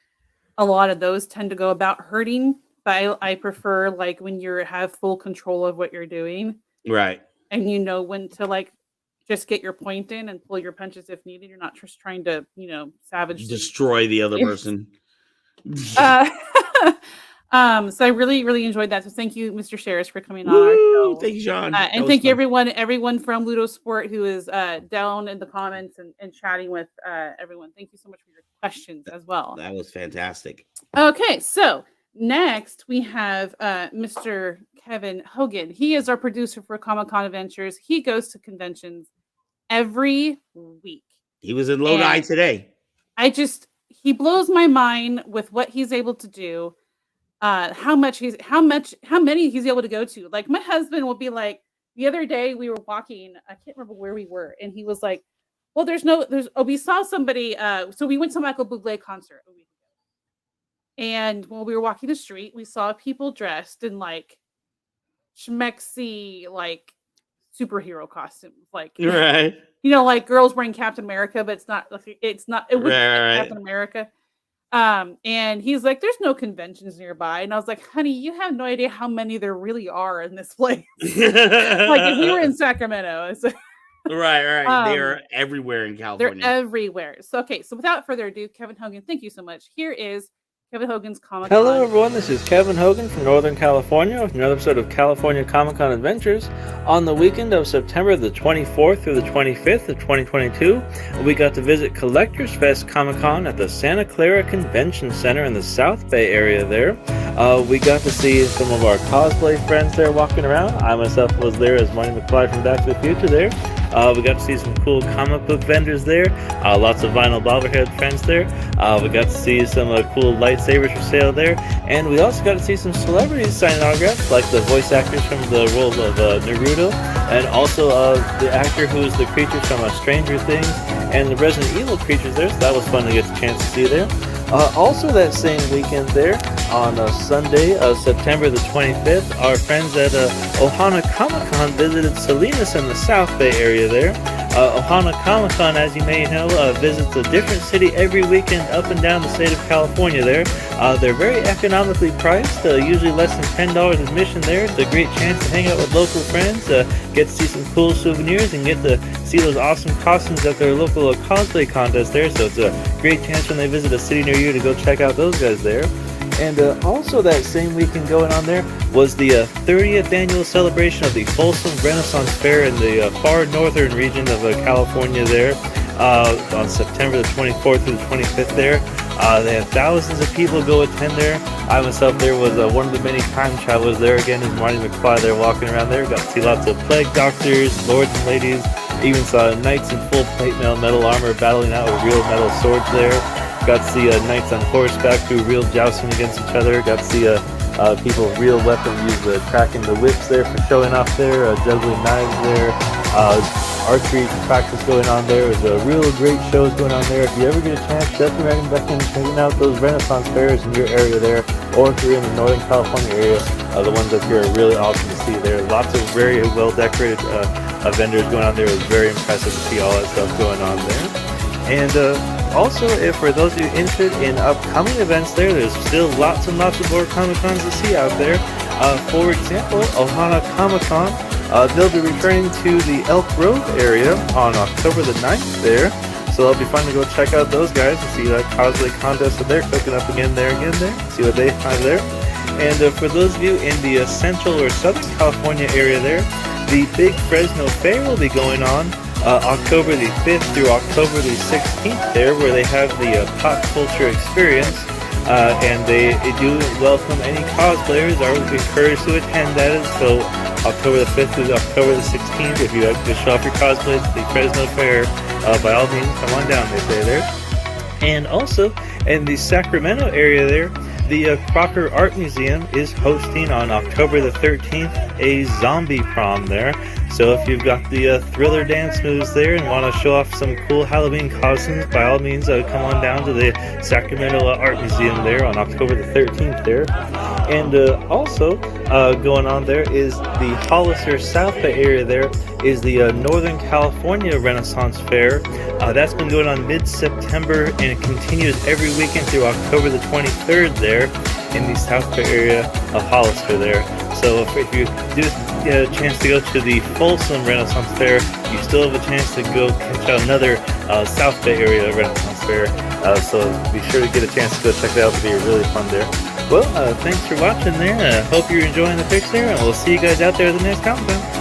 a lot of those tend to go about hurting. But I prefer like when you have full control of what you're doing, right? And you know when to like just get your point in and pull your punches if needed. You're not just trying to savage destroy the other person. So I really, really enjoyed that. So thank you, Mr. Schares, for coming on our show. Thank you, John. And thank you everyone from Ludosport who is down in the comments and chatting with everyone. Thank you so much for your questions as well. That was fantastic. Okay, so next we have Mr. Kevin Hogan. He is our producer for Comic-Con Adventures. He goes to conventions every week. He was in Lodi today. He blows my mind with what he's able to do. How many he's able to go to. Like my husband will be like, the other day we were walking, I can't remember where we were, and he was like, well, we saw somebody, so we went to Michael Bublé concert a week ago. And when we were walking the street, we saw people dressed in like schmexy, like superhero costumes. Like right. Like girls wearing Captain America, but it was Captain America. And he's like, there's no conventions nearby. And I was like, honey, you have no idea how many there really are in this place. Like if we were in Sacramento. Right. They're everywhere in California. They're everywhere. So without further ado, Kevin Hogan, thank you so much. Here is Kevin Hogan's Comic-Con. Hello everyone, this is Kevin Hogan from Northern California with another episode of California Comic-Con Adventures. On the weekend of September the 24th through the 25th of 2022, we got to visit Collectors Fest Comic-Con at the Santa Clara Convention Center in the South Bay area there. We got to see some of our cosplay friends there walking around. I myself was there as Marty McFly from Back to the Future there. We got to see some cool comic book vendors there. Lots of vinyl bobblehead friends there. We got to see some cool lightsabers for sale there. And we also got to see some celebrities signing autographs, like the voice actors from the role of Naruto, and also the actor who is the creature from Stranger Things, and the Resident Evil creatures there. So that was fun to get a chance to see there. Also that same weekend there, on Sunday, September the 25th, our friends at Ohana Comic-Con visited Salinas in the South Bay area there. Ohana Comic-Con, as you may know, visits a different city every weekend up and down the state of California there. They're very economically priced, usually less than $10 admission there. It's a great chance to hang out with local friends, get to see some cool souvenirs, and get to see those awesome costumes at their local cosplay contest there. So it's a great chance when they visit a city near you to go check out those guys there. And also that same weekend going on there was the 30th annual celebration of the Folsom Renaissance Fair in the far northern region of California there on September the 24th through the 25th there. They had thousands of people go attend there. I myself there was one of the many time travelers there again as Marty McFly there walking around there. Got to see lots of plague doctors, lords and ladies, even saw knights in full plate mail metal armor battling out with real metal swords there. Got to see knights on horseback do real jousting against each other. Got to see people with real weapons use cracking the whips there for showing off there, juggling knives there. archery practice going on there. There's a real great shows going on there. If you ever get a chance, definitely recommend checking out those Renaissance fairs in your area there, or if you're in the Northern California area, the ones up here are really awesome to see. There are lots of very well decorated vendors going on there. It was very impressive to see all that stuff going on there. And also, if for those of you interested in upcoming events there's still lots and lots of more Comic-Cons to see out there. For example, Ohana Comic-Con, they'll be returning to the Elk Grove area on October the 9th there. So it'll be fun to go check out those guys and see that cosplay contest that they're cooking up again there, see what they have there. And for those of you in the Central or Southern California area there, the Big Fresno Fair will be going on October the 5th through October the 16th there, where they have the pop culture experience. And they do welcome any cosplayers. I would encourage to attend that. So October the 5th through October the 16th, if you have to show off your cosplays at the Fresno Fair, by all means, come on down, they say there. And also, in the Sacramento area there, the Crocker Art Museum is hosting on October the 13th a zombie prom there. So if you've got the thriller dance moves there and want to show off some cool Halloween costumes, by all means, come on down to the Sacramento Art Museum there on October the 13th there. And also going on there is the Hollister South Bay area there is the Northern California Renaissance Fair. That's been going on mid-September and it continues every weekend through October the 23rd there in the South Bay area of Hollister there. So if you do get a chance to go to the Folsom Renaissance Fair, you still have a chance to go catch out another South Bay area Renaissance Fair. So be sure to get a chance to go check it out. It'll be really fun there. Well, thanks for watching there. Hope you're enjoying the picks there, and we'll see you guys out there at the next Comic-Con.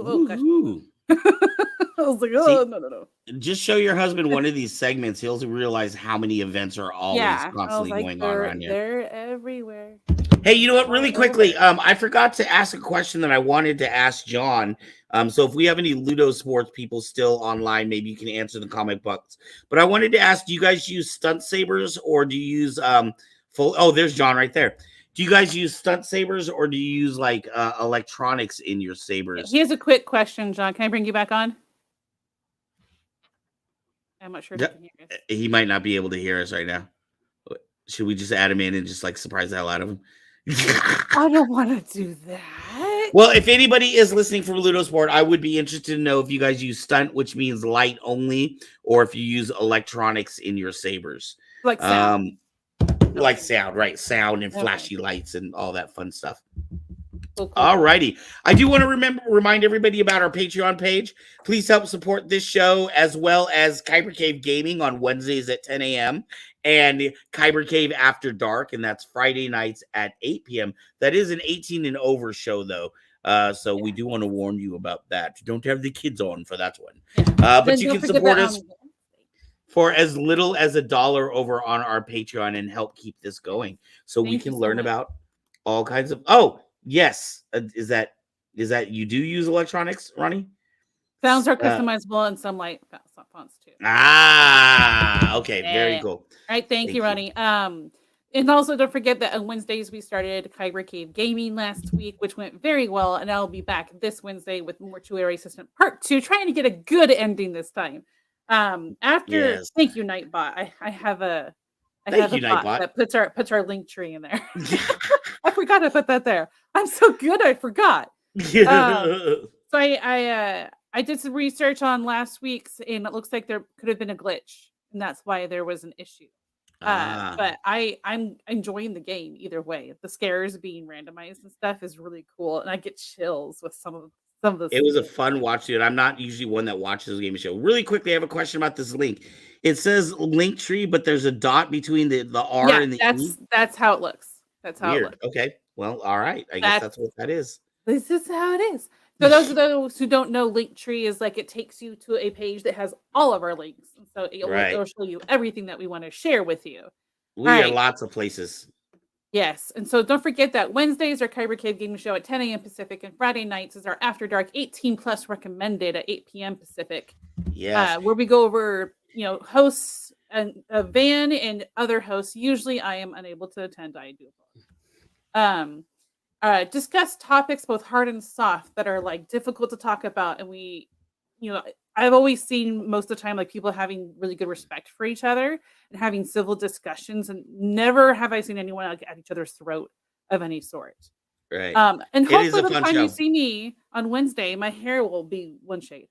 Oh gosh. I was like, See, no. just show your husband one of these segments. He'll realize how many events are always constantly going on around here. They're everywhere. Hey, you know what? Really quickly, I forgot to ask a question that I wanted to ask John. So if we have any Ludosport people still online, maybe you can answer the comic books. But I wanted to ask, do you guys use stunt sabers or do you use full? Oh, there's John right there. Do you guys use stunt sabers or do you use like electronics in your sabers? Here's a quick question, John. Can I bring you back on? I'm not sure if you can hear us. He might not be able to hear us right now. Should we just add him in and just like surprise the hell out of him? I don't want to do that. Well, if anybody is listening from Ludosport, I would be interested to know if you guys use stunt, which means light only, or if you use electronics in your sabers. Like sound. Like sound, right? Sound and flashy lights and all that fun stuff. Cool. All righty. I do want to remind everybody about our Patreon page. Please help support this show as well as Kyber Cave Gaming on Wednesdays at 10 a.m. and Kyber Cave After Dark, and that's Friday nights at 8 p.m. That is an 18 and over show, though. So we do want to warn you about that. Don't have the kids on for that one. But you can support us for as little as $1 over on our Patreon and help keep this going. So we can learn about all kinds of... Oh, yes. Is that you do use electronics, Ronnie? Sounds are customizable and some light response to. Okay, very cool. All right, thank you, Ronnie. And also don't forget that on Wednesdays we started Kyber Cave Gaming last week, which went very well, and I'll be back this Wednesday with Mortuary Assistant Part 2, trying to get a good ending this time. After thank you, Nightbot. I have a bot that puts our link tree in there. I forgot to put that there. I'm so good, I forgot. So I did some research on last week's, and it looks like there could have been a glitch, and that's why there was an issue. But I'm enjoying the game either way. The scares being randomized and stuff is really cool, and I get chills with some of the. It was a fun watch, dude. I'm not usually one that watches the game show. Really quickly, I have a question about this link. It says link tree, but there's a dot between the R and the E. That's how it looks. That's how it looks. Okay. Well, all right. I guess that's what that is. This is how it is. So those who don't know, Linktree is like it takes you to a page that has all of our links. So it'll show you everything that we want to share with you. We are lots of places. Yes. And so don't forget that Wednesdays are Kyber Cave Gaming Show at 10 a.m. Pacific, and Friday nights is our After Dark 18 plus recommended at 8 p.m. Pacific. Yes. Where we go over, hosts and Van and other hosts. Usually I am unable to attend. I do apologize. Discuss topics both hard and soft that are like difficult to talk about, and we, I've always seen most of the time like people having really good respect for each other and having civil discussions, and never have I seen anyone like at each other's throat of any sort. Right. And hopefully by the time you see me on Wednesday, my hair will be one shade.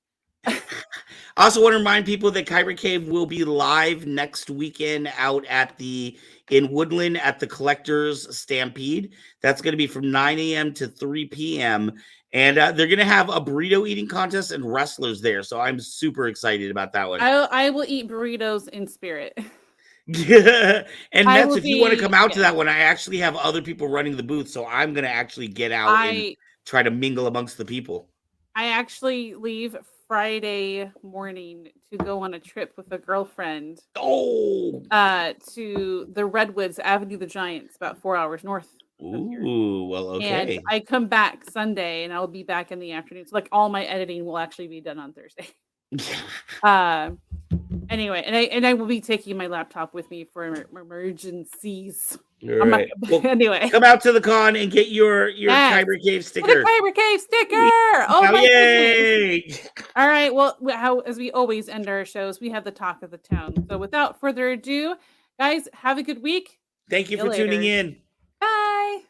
I also want to remind people that Kyber Cave will be live next weekend out in Woodland at the Collectors Stampede. That's going to be from 9 a.m. to 3 p.m. And they're going to have a burrito eating contest and wrestlers there. So I'm super excited about that one. I will eat burritos in spirit. Yeah. And Mets, if you want to come out to that one, I actually have other people running the booth. So I'm going to actually get out and try to mingle amongst the people. I actually leave Friday morning to go on a trip with a girlfriend. To the Redwoods, Avenue the Giants, about 4 hours north. Ooh, well, okay. And I come back Sunday, and I'll be back in the afternoon. So, like, all my editing will actually be done on Thursday. Anyway, and I will be taking my laptop with me for emergencies. Right. Anyway, come out to the con and get your Kyber Cave sticker. Get a Kyber Cave sticker! Oh my yay! Goodness. All right. Well, as we always end our shows, we have the talk of the town. So without further ado, guys, have a good week. Thank you for tuning in. Bye.